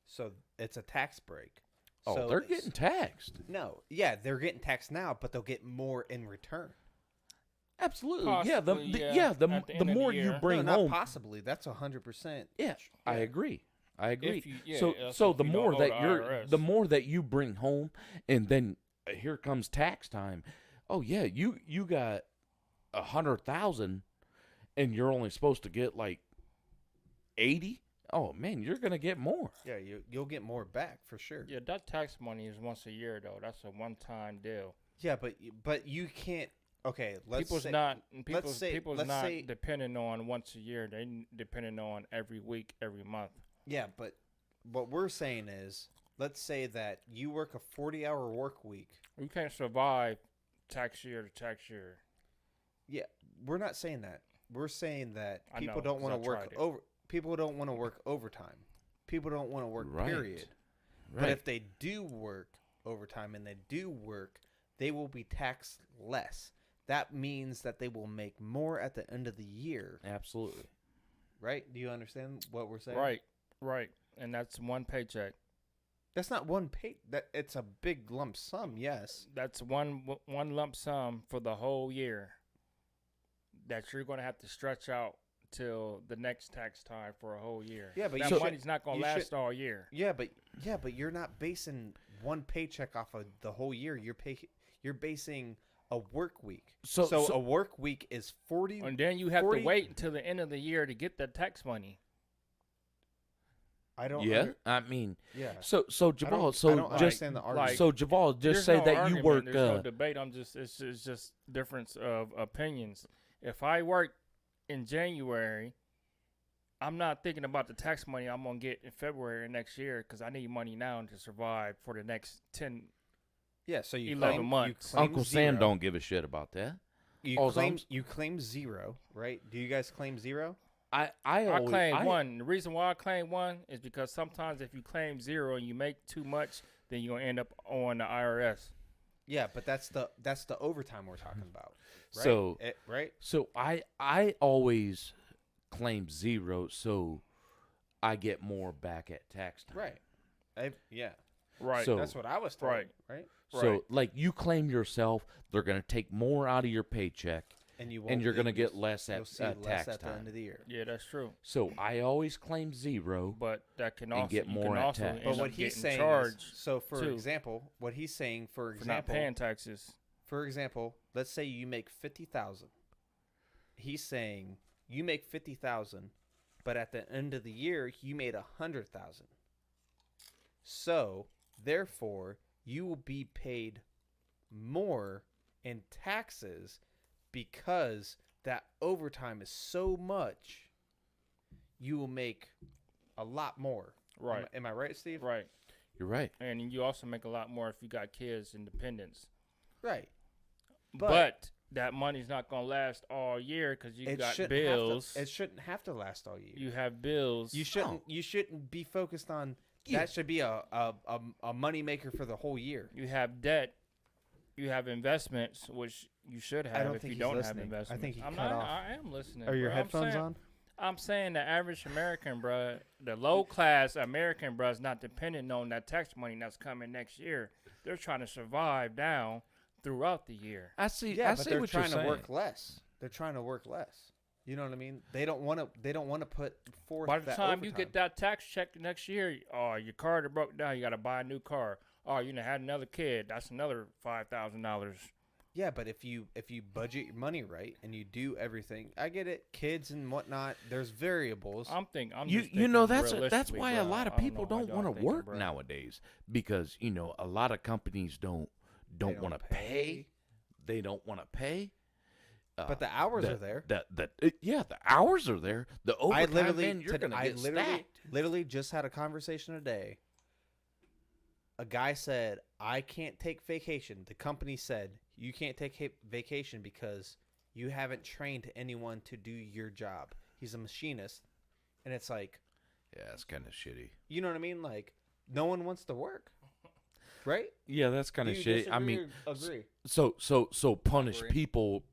So it's a tax break. Oh, So they're getting taxed. No, yeah, they're getting taxed now, but they'll get more in return. Absolutely. Possibly, Yeah, at the the end of more the you year. bring no, not home. possibly. That's 100%. Yeah, I agree. If you- yeah, so that's so if the you don't more owe that the you're IRS. the more that you bring home, and then here comes tax time. Oh yeah, you got 100,000, and you're only supposed to get like 80. Oh man, you're gonna get more. Yeah, you'll get more back for sure. Yeah, that tax money is once a year though. That's a one-time deal. Yeah, but you can't. Okay, People's say, not say- depending on once a year. They depending on every week, every month. Yeah, but what we're saying is, let's say that you work a 40-hour work week. You can't survive tax year to tax year. Yeah, we're not saying that. We're saying that I people know, don't 'cause want I to work tried it. over. People don't want to work overtime. People don't want to work. Right. Period. But Right. if they do work overtime and they do work, they will be taxed less. That means that they will make more at the end of the year, Absolutely. right? Do you understand what we're saying? Right. And that's one paycheck. That's not one pay. That it's a big lump sum. Yes. That's one lump sum for the whole year that you're going to have to stretch out till the next tax time for a whole year. Yeah, but that you money's should- not going you to last should- all year. Yeah, but you're not basing one paycheck off of the whole year. You're basing a work week. So a work week is 40. And then you have 40 to wait until the end of the year to get that tax money. I don't. Yeah, I mean, yeah. so Juval, I don't just understand the argument. so Juval, just There's say no that you argument, work. There's no debate. It's just difference of opinions. If I work in January, I'm not thinking about the tax money I'm gonna get in February next year because I need money now to survive for the next 10. Yeah, so you 11 claim, months. You claim Uncle zero. Sam don't give a shit about that. You claim 0, right? Do you guys claim 0? I I claim 1. The reason why I claim 1 is because sometimes if you claim 0 and you make too much, then you're gonna end up on the IRS. Yeah, but that's the overtime we're talking about. Right? So right? So I always claim 0, so I get more back at tax time. Right. Yeah. Right. So- That's what I was told. Right. Right. So Right. like you claim yourself, they're gonna take more out of your paycheck, And you and you're gonna you'll get less you'll at see less tax at the end time. of the year. Yeah, that's true. So I always claim 0. But that can And also get you more can at also tax. end But up what he's getting saying charged is, so for too. example, what he's saying, for for not example, paying taxes. for example, let's say you make 50,000. He's saying you make 50,000, but at the end of the year you made 100,000. So therefore, you will be paid more in taxes because that overtime is so much. You will make a lot more. Right. Am I right, Steve? Right. You're right. And you also make a lot more if you got kids and dependents. Right. But that money's not going to last all year because you got bills. It shouldn't have to last all year. You have bills. You shouldn't be focused on that. Should be a money maker for the whole year. You have debt. You have investments, which you should have don't if think you he's don't listening. have investments. I think he I'm cut not. off. I am listening. Are your bro. headphones on? I'm saying the average American, bro, the low class American, bro, is not dependent on that tax money that's coming next year. They're trying to survive down throughout the year. I see. Yeah, I but see they're what trying you're to saying. work less. They're trying to work less. You know what I mean? They don't want to. They don't want to put forth. By the that time you overtime. get that tax check next year, oh, your car that broke down, you got to buy a new car. Oh, you had another kid, that's another $5,000. Yeah, but if you budget your money right and you do everything, I get it. Kids and whatnot, there's variables. I'm You thinking know that's realistically, why bro. a lot of I don't people know how don't y'all want to thinking, work bro. nowadays because a lot of companies don't don't want to pay. They don't want to pay. But the hours are there. The hours are there. The I overtime, literally, man, you're gonna get stacked. literally just had a conversation today. A guy said, "I can't take vacation." The company said, "You can't take vacation because you haven't trained anyone to do your job." He's a machinist, and it's like, Yeah, it's kind of shitty. you know what I mean? Like, no one wants to work, right? Yeah, that's kind of Do you shitty. I disagree mean, or agree. so punish Agree. people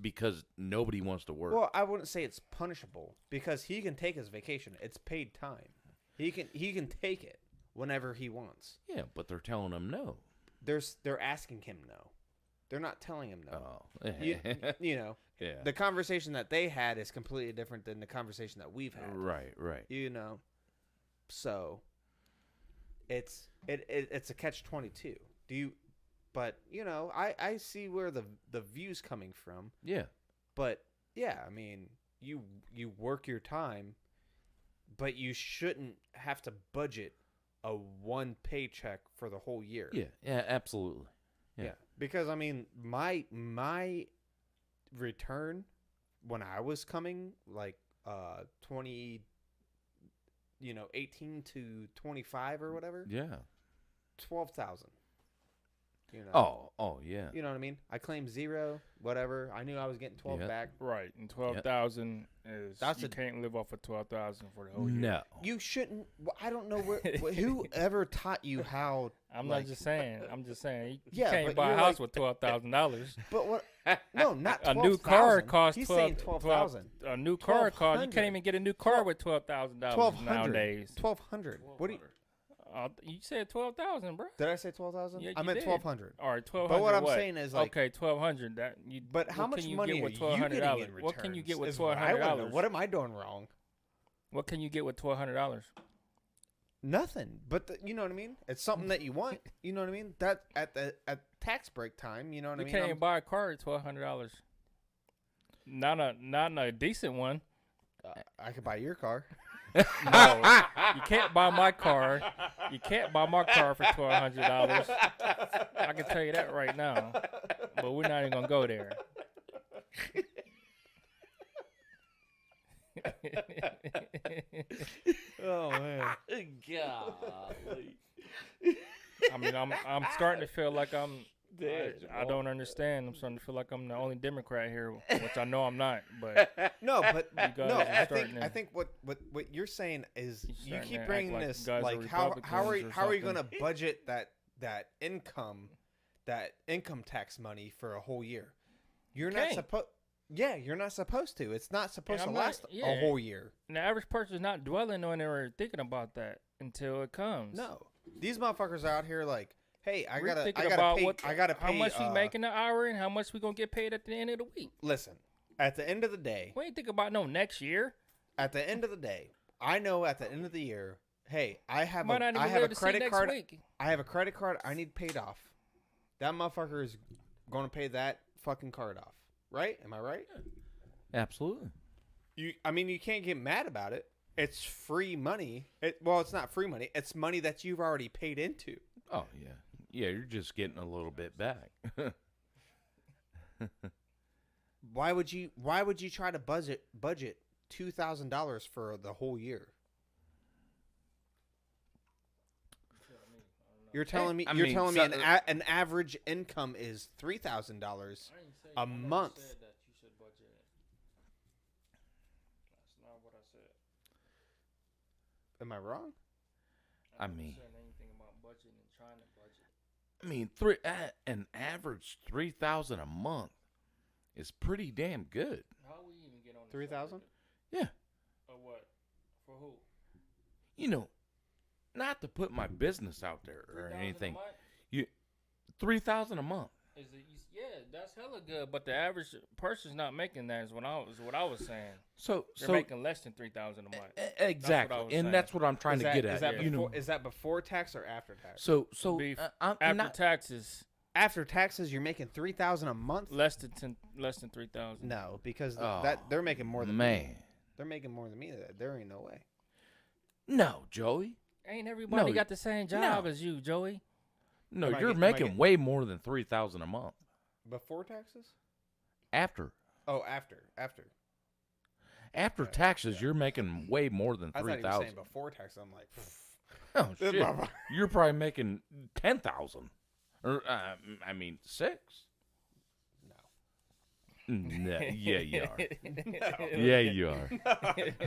because nobody wants to work. Well, I wouldn't say it's punishable because he can take his vacation. It's paid time. He can take it whenever he wants. Yeah, but they're telling them no. They're asking him no. They're not telling him no. Oh, You know, yeah. the conversation that they had is completely different than the conversation that we've had. Right. You know, so it's a catch-22. But I see where the view's coming from. Yeah. But yeah, I mean, you work your time, but you shouldn't have to budget a one paycheck for the whole year. Yeah, absolutely. Yeah. Because I mean, my return when I was coming, like 18 to 25 or whatever, Yeah. 12,000. You know. Oh, yeah. You know what I mean? I claimed 0, whatever. I knew I was getting 12 Yeah. back. Right, and 12,000 is you can't live off of 12,000 for the whole year. No. You shouldn't. I don't know who ever taught you how. I'm like, not just saying. I'm just saying. You Yeah, can't but buy a you're house like- with $12,000. But what? No, not A 12,000. new car costs He's 12 saying 12,000. A new car costs. You 1,200. can't even get a new car with $12,000 1,200. nowadays. 1,200. What do you? You said 12,000, bro. Did I say 12,000? Yeah, I you meant did. 1,200. All right, 1,200. But what I'm saying is, like, okay, 1,200. That you. But how what much can you money get are with you $1,200? getting in returns? What can you get with is what I wanna know. $1,200? What am I doing wrong? What can you get with $1,200? Nothing, but you know what I mean. It's something that you want. You know what I mean. That at tax break time. You know what I You mean. can't even buy a car at $1,200. Not a decent one. I could buy your car. No, you can't buy my car. You can't buy my car for $1,200. I can tell you that right now. But we're not even gonna go there. Oh man. Golly. I mean, I'm starting to feel like I don't understand. I'm starting to feel like I'm the only Democrat here, which I know I'm not. But No, but guys no. are I starting think to- I think what you're saying is You're you starting to keep act bringing like this you guys are like how are Republicans or you going to something. budget that income tax money for a whole year? You're not Can't. supposed. Yeah, you're not supposed to. It's not supposed to I'm not- last yeah. a whole year. And the average person is not dwelling on it or thinking about that until it comes. No, these motherfuckers are out here like, hey, I We're gotta thinking pay. about I gotta pay. how much we make in an hour and how much we gonna get paid at the end of the week. Listen, at the end of the day, We ain't thinking about no next year. at the end of the day, I know at the end of the year, hey, I have Might not even I have a live to see credit next card. week. I have a credit card I need paid off. That motherfucker is going to pay that fucking card off. Right? Am I right? Absolutely. I mean, you can't get mad about it. It's free money. It's not free money. It's money that you've already paid into. Oh yeah. Yeah, you're just getting a little bit back. Why would you try to budget $2,000 for the whole year? You're telling me an average income is $3,000 a month. That you should budget it. That's not what I said. Am I wrong? I mean, said anything about budgeting and trying to budget. I mean, an average 3,000 a month is pretty damn good. How we even get on 3,000? Yeah, Or what? For who? you know, not to put my business out there or 3,000 anything. a month? 3,000 a month. Is it? Yeah, that's hella good. But the average person's not making that. Is what I was saying. So They're making less than 3,000 a month. exactly, was and saying. that's what I'm trying to get at. Is that you before, know, is that before tax or after tax? so I'm After not. taxes, After taxes, you're making $3,000 a month. less than 3,000. No, because Oh, that they're making more than man. me. They're making more than me. There ain't no way. No, Joey. Ain't everybody No, got the same job as you, Joey? No, Am I you're get- am I making get- way more than 3,000 a month. Before taxes? After Oh, after. taxes, you're making way more than I thought you were 3,000. saying before taxes. I'm like, Oh This shit! motherfucker. You're probably making 10,000, or I mean 6. No, yeah, you are. Yeah, you are.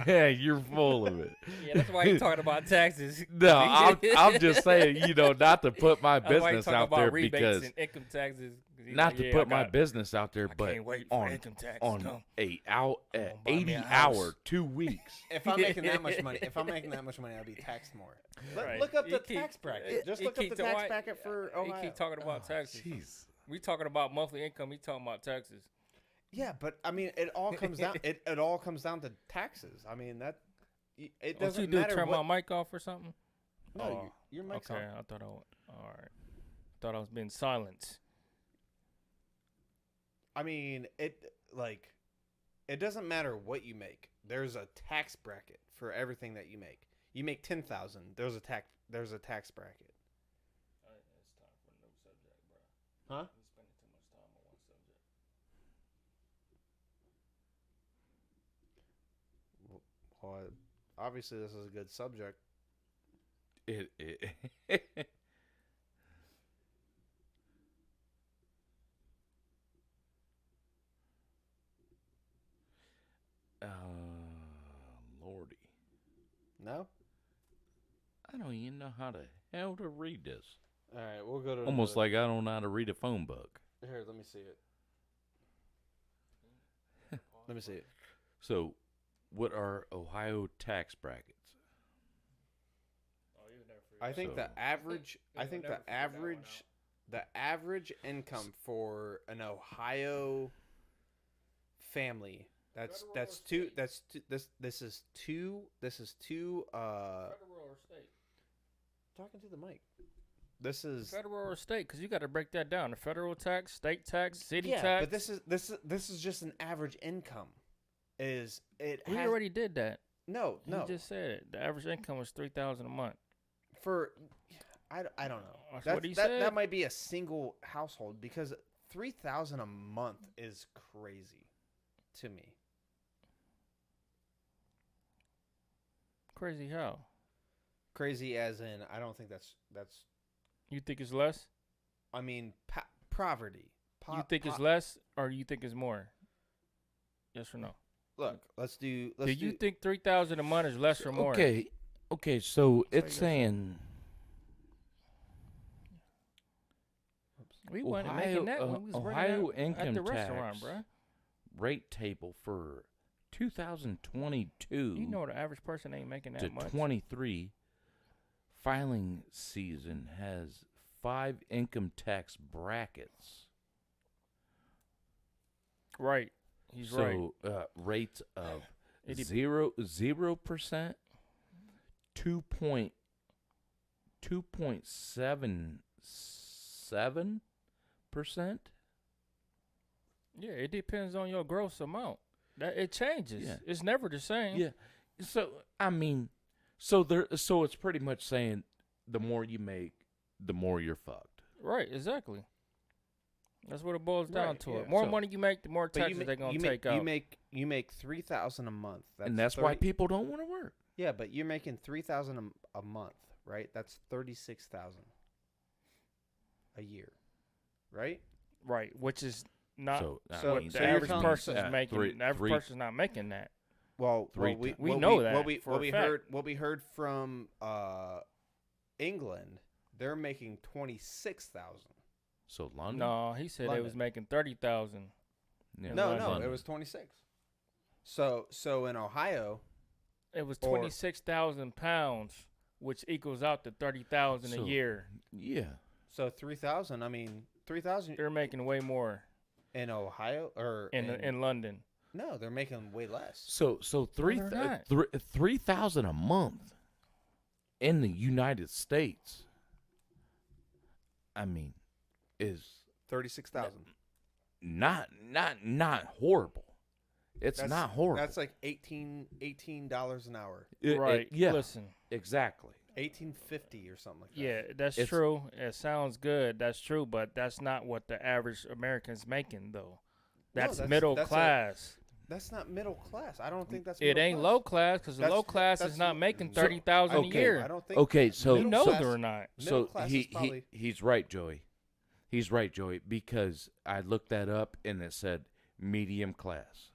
Yeah, you're full of it. Yeah, that's why you talking about taxes. No, I'm just saying, not to put my That's why you business talking out about there rebates because and income taxes. 'Cause you not like, to yeah, put I my got- business out there, but can't wait for on income tax to on come. a buy me 80 a house. hour 2 weeks. if I'm making that much money, I'll be taxed more. Right. Look up You the keep- tax bracket. Just you look up keep the tax why- bracket for You Ohio. keep talking about taxes. Jeez. We talking about monthly income. He talking about taxes. Yeah, but I mean, it all comes down. It all comes down to taxes. I mean that. It What doesn't you do? matter Turn what. my mic off or something? No, Oh, your mic's okay, on. I thought all right. Thought I was being silenced. I mean, it doesn't matter what you make. There's a tax bracket for everything that you make. You make 10,000. There's a tax bracket. It's time for a new subject, bro. Huh? You spending too much time on one subject. Well, obviously this is a good subject. It Lordy. No? I don't even know how the hell to read this. All right, we'll go to Almost like I don't know how to read a phone book. here. Let me see it. Let me see it. So, what are Ohio tax brackets? Oh, you never figured I think So- the average. I You'll think never the figure that one average. The average income for an Ohio family. That's Federal that's or two. state? That's two. This is two. federal or state. talking to the mic. This is Federal or state? Because you got to break that down. The federal tax, state tax, city yeah, tax. but this is just an average income. Is it? We has, already did that. no. You just said it. The average income was $3,000 a month. For I don't know. That's That- what he that, said. That might be a single household because 3,000 a month is crazy to me. Crazy how? Crazy as in I don't think that's. You think it's less? I mean poverty. You think it's less or you think it's more? Yes or no? Look, let's do. Do you think 3,000 a month is less or more? Okay. So it's you saying We wasn't making that when we was Ohio working income at the tax restaurant, bro. rate table for 2022 You know the average person ain't making to that much. 23 filing season has 5 income tax brackets. Right. He's right. So rates of It dep- 0%, 2.77%. Yeah, it depends on your gross amount. That it changes. Yeah. It's never the same. Yeah. So I mean, so it's pretty much saying the more you make, the more you're fucked. Right, exactly. That's what it boils down Right, to. yeah. It. More So- money you make, the more But taxes they're gonna you take make, out. You make 3,000 a month. And that's why 30 people don't want to work. Yeah, but you're making 3,000 a month, right? That's 36,000 a year, right? Right, which is not So, So- what so the you're average telling me- person's making. The average person's not making that. Well, Three we ti- We what know that What we, for what a we fact. heard what we heard from England, they're making 26,000. So London. No, he said they was London. making 30,000. Yeah, No, London. it was 26. So in Ohio, It was Or- 26,000 pounds, which equals out to 30,000 a So- year. Yeah. so 3,000. I mean 3,000 They're making way more in Ohio or in London. no, they're making way less. So they're not. 3,000 a month in the United States. I mean, is 36,000. not horrible. It's not horrible. That's like $18 an hour. Right. Yeah. Listen. Exactly. 18.50 or something like that. Yeah, that's It's- true. It sounds good. That's true, but that's not what the average American's making, though. That's, that's- middle that's class. That's not middle class. I don't think that's It middle ain't class. low class because the That's- low class that's- is not making so- 30,000 okay, a year. I don't think. Okay, so You middle know class- they're not. Middle So class he, is probably. he's right, Joey. He's right, Joey, because I looked that up and it said medium class.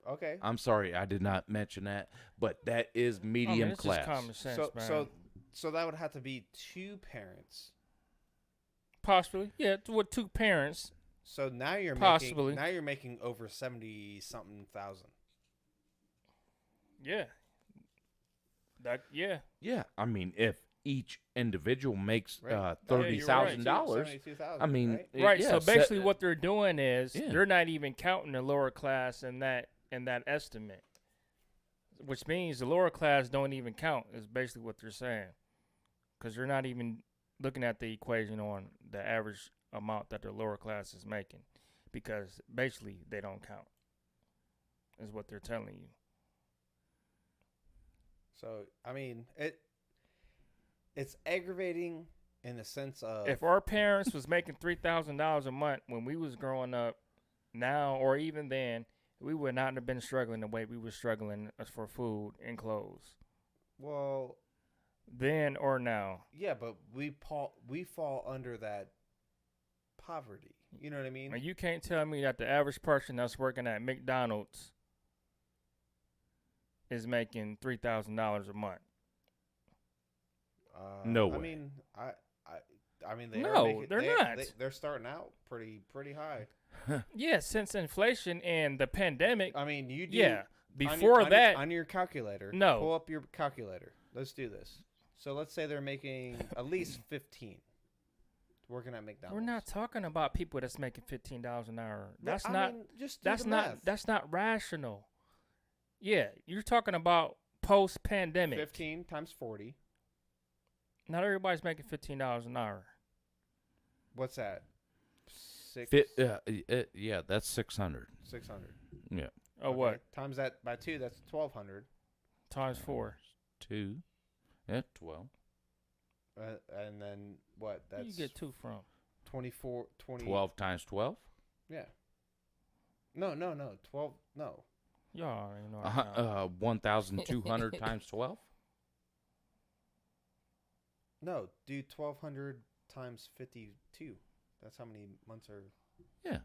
Okay. I'm sorry, I did not mention that, but that is I mean, medium it's class. just common sense, So man. so that would have to be 2 parents. Possibly, yeah, with 2 parents. So now you're Possibly. making over 70 something thousand. Yeah. Yeah. Yeah, I mean, if each individual makes Right. Yeah, $30,000, 72,000, I mean, right? Right. yeah, So basically, set- what they're doing is Yeah. they're not even counting the lower class in that estimate, which means the lower class don't even count. Is basically what they're saying, because they're not even looking at the equation on the average amount that the lower class is making, because basically they don't count. Is what they're telling you. So I mean it's aggravating in the sense of If our parents was making $3,000 a month when we was growing up, now or even then, we would not have been struggling the way we were struggling for food and clothes. well Then or now. yeah, but we fall under that poverty. You know what I mean? And you can't tell me that the average person that's working at McDonald's is making $3,000 a month. No I way. mean, I mean, they No, are making, they're they- not. they're starting out pretty high. Yeah, since inflation and the pandemic. I mean, you do. Yeah. on Before your, that, on your calculator. No. Pull up your calculator. Let's do this. So let's say they're making at least 15 working at McDonald's. we're not talking about people that's making $15 an hour. But, That's I not. mean, just do That's the not. math. That's not rational. Yeah, you're talking about post pandemic. 15 times 40. Not everybody's making $15 an hour. What's that? Six. Yeah, that's 600. 600. Yeah. Oh, what? Times that by 2, that's 1,200. Times 4. 2. Yeah, 12. And then what? Where That's you get 2 from? 24. 12 times 12? Yeah. No. 12. No. Y'all already know. how. 1,200 times 12? No, do 1,200 times 52. That's how many months are. Yeah.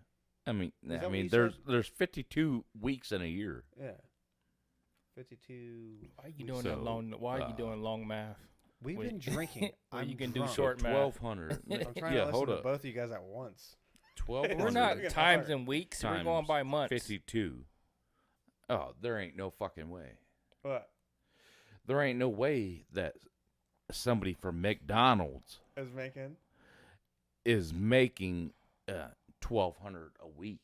I mean, Is that what you there's 52 weeks in a year. Yeah. 52. Why are you doing that long? Why are you doing long math? We've Wait. been drinking. Well, I'm you can do drunk. short math. 1,200. I'm trying yeah, to hold listen to up. both of you guys at once. 1,200 We're not Look at times that. and weeks. We're times going by months. 52. Oh, there ain't no fucking way. What? There ain't no way that somebody from McDonald's Is making? is making 1,200 a week.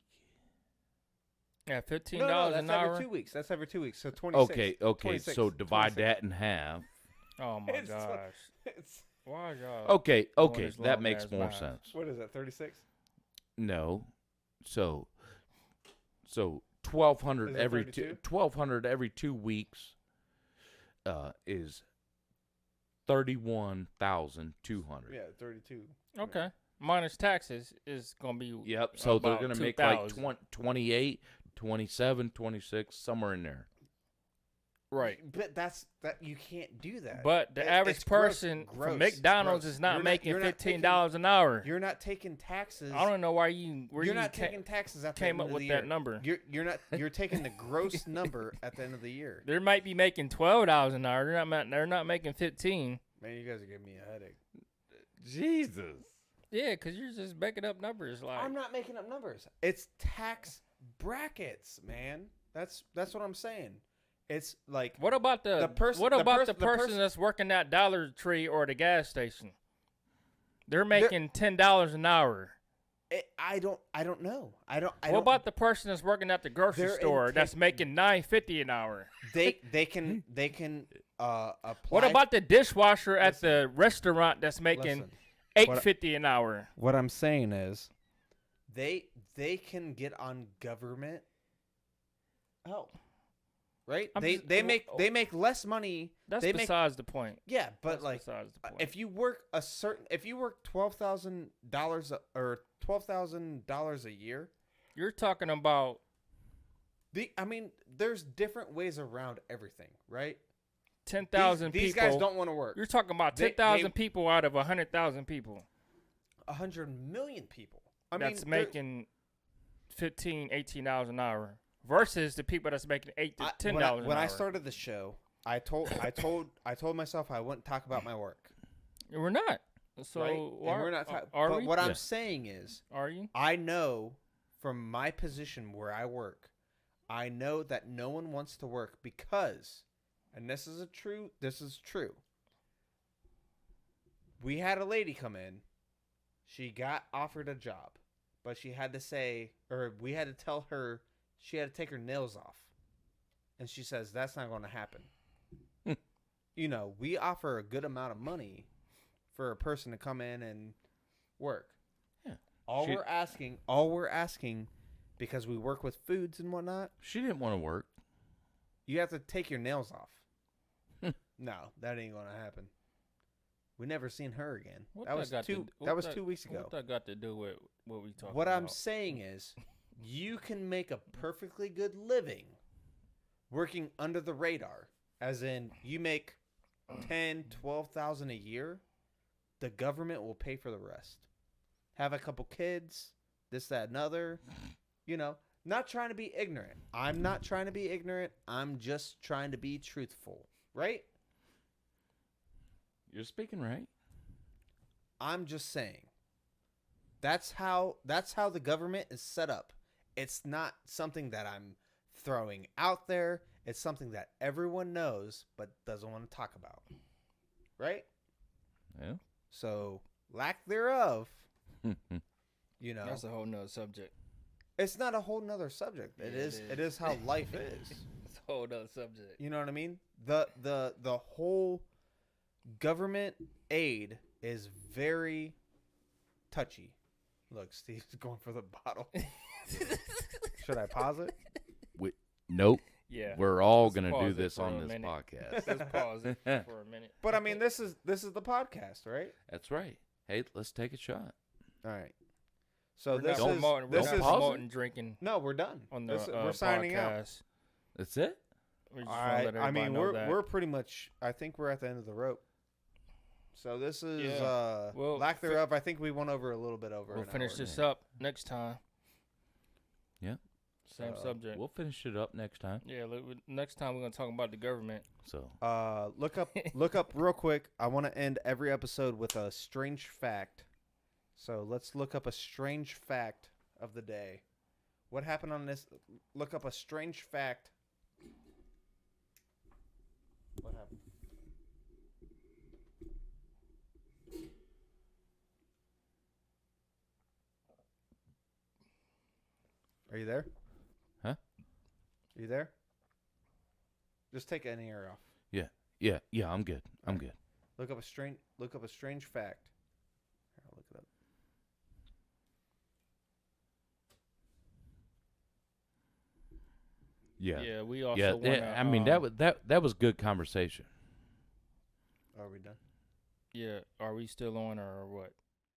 Yeah, $15 No, that's an hour. every 2 weeks. That's every 2 weeks. So 26. Okay. 26, So divide 26. that in half. Oh my It's gosh! It's, Why y'all? Okay. this That long makes ass more math. sense. what is that? 36. No. So 1,200 Is it every 32? 1,200 every 2 weeks is 31,200. Yeah, 32. Okay. Minus taxes is gonna be. Yep. So they're about going to make like 2,000. 28, 27, 26, somewhere in there. Right. But that you can't do that. But the average it's gross, person gross, from McDonald's gross. is not You're making you're not $15 an hour. You're not taking taxes. I don't know why you. Where You're you not taking taxes at the came end up of with the that year. number. You're not. You're taking the gross number at the end of the year. They might be making $12 an hour. They're not making 15. Man, you guys are giving me a headache. Jesus. Yeah, because you're just making up numbers. Like I'm not making up numbers. It's tax brackets, man. That's what I'm saying. It's like what about the person- What the about pers- the the person person- that's working at Dollar Tree or the gas station? They're making $10 an hour. I don't know. What about the person that's working at the grocery They're store in that's making $9.50 an hour? they can apply. What about the dishwasher at the restaurant that's making $8.50 an hour? What I'm saying is, they can get on government help, right? They make less money. That's they make, besides the point. yeah, but That's like besides the point. if you work $12,000 or $12,000 a year, You're talking about there's different ways around everything, right? 10,000 people. These guys don't want to work. You're talking about They- 10,000 people out of 100,000 people 100 million people. that's making $15-18 an hour versus the people that's making $8 to $10 an hour. When I started the show, I told myself I wouldn't talk about my work. We're not. So Right? And we're not are but we? what Yeah. I'm saying is, Are you? I know from my position where I work, I know that no one wants to work because, and this is true. We had a lady come in. She got offered a job, but she had to say, or we had to tell her she had to take her nails off. And she says, that's not going to happen. We offer a good amount of money for a person to come in and work. Yeah. All we're asking, because we work with foods and whatnot, She didn't want to work. you have to take your nails off. No, that ain't going to happen. We never seen her again. That was 2 weeks ago. What that got to do with what we talking What about? I'm saying is, you can make a perfectly good living working under the radar. As in, you make 10, 12,000 a year. The government will pay for the rest. Have a couple kids, this, that, and other. Not trying to be ignorant. I'm not trying to be ignorant. I'm just trying to be truthful, right? You're speaking right. I'm just saying. That's how the government is set up. It's not something that I'm throwing out there. It's something that everyone knows but doesn't want to talk about. Right? Yeah. So, lack thereof, That's a whole nother subject. it's not a whole nother subject. Yeah, It is how life is. It's a whole nother subject. You know what I mean? The whole government aid is very touchy. Look, Steve's going for the bottle. Should I pause it? Nope. Yeah. We're all Let's going to pause do it this for on a this minute. podcast. Let's pause it for a minute. But I mean, this is the podcast, right? That's right. Hey, let's take a shot. All right. So We're this not is promoting, this we're is not promoting drinking no, we're done. on the We're signing out. podcast. That's it? We just All wanna right. let I everybody mean, know that. we're pretty much. I think we're at the end of the rope. So this is Yeah. Well, lack thereof. I think we went over a little bit over. We'll an finish hour. this up next time. Yeah. Same subject. We'll finish it up next time. Yeah, next time we're going to talk about the government. So, Look up real quick. I want to end every episode with a strange fact. So let's look up a strange fact of the day. What happened on this? Look up a strange fact. What happened? Are you there? Huh? Are you there? Just take any air off. yeah, I'm good. I'm good. Look up a strange fact. Here, I'll look it up. Yeah. Yeah, we also Yeah, wanna, I mean, that was good conversation. Are we done? Yeah, are we still on or what?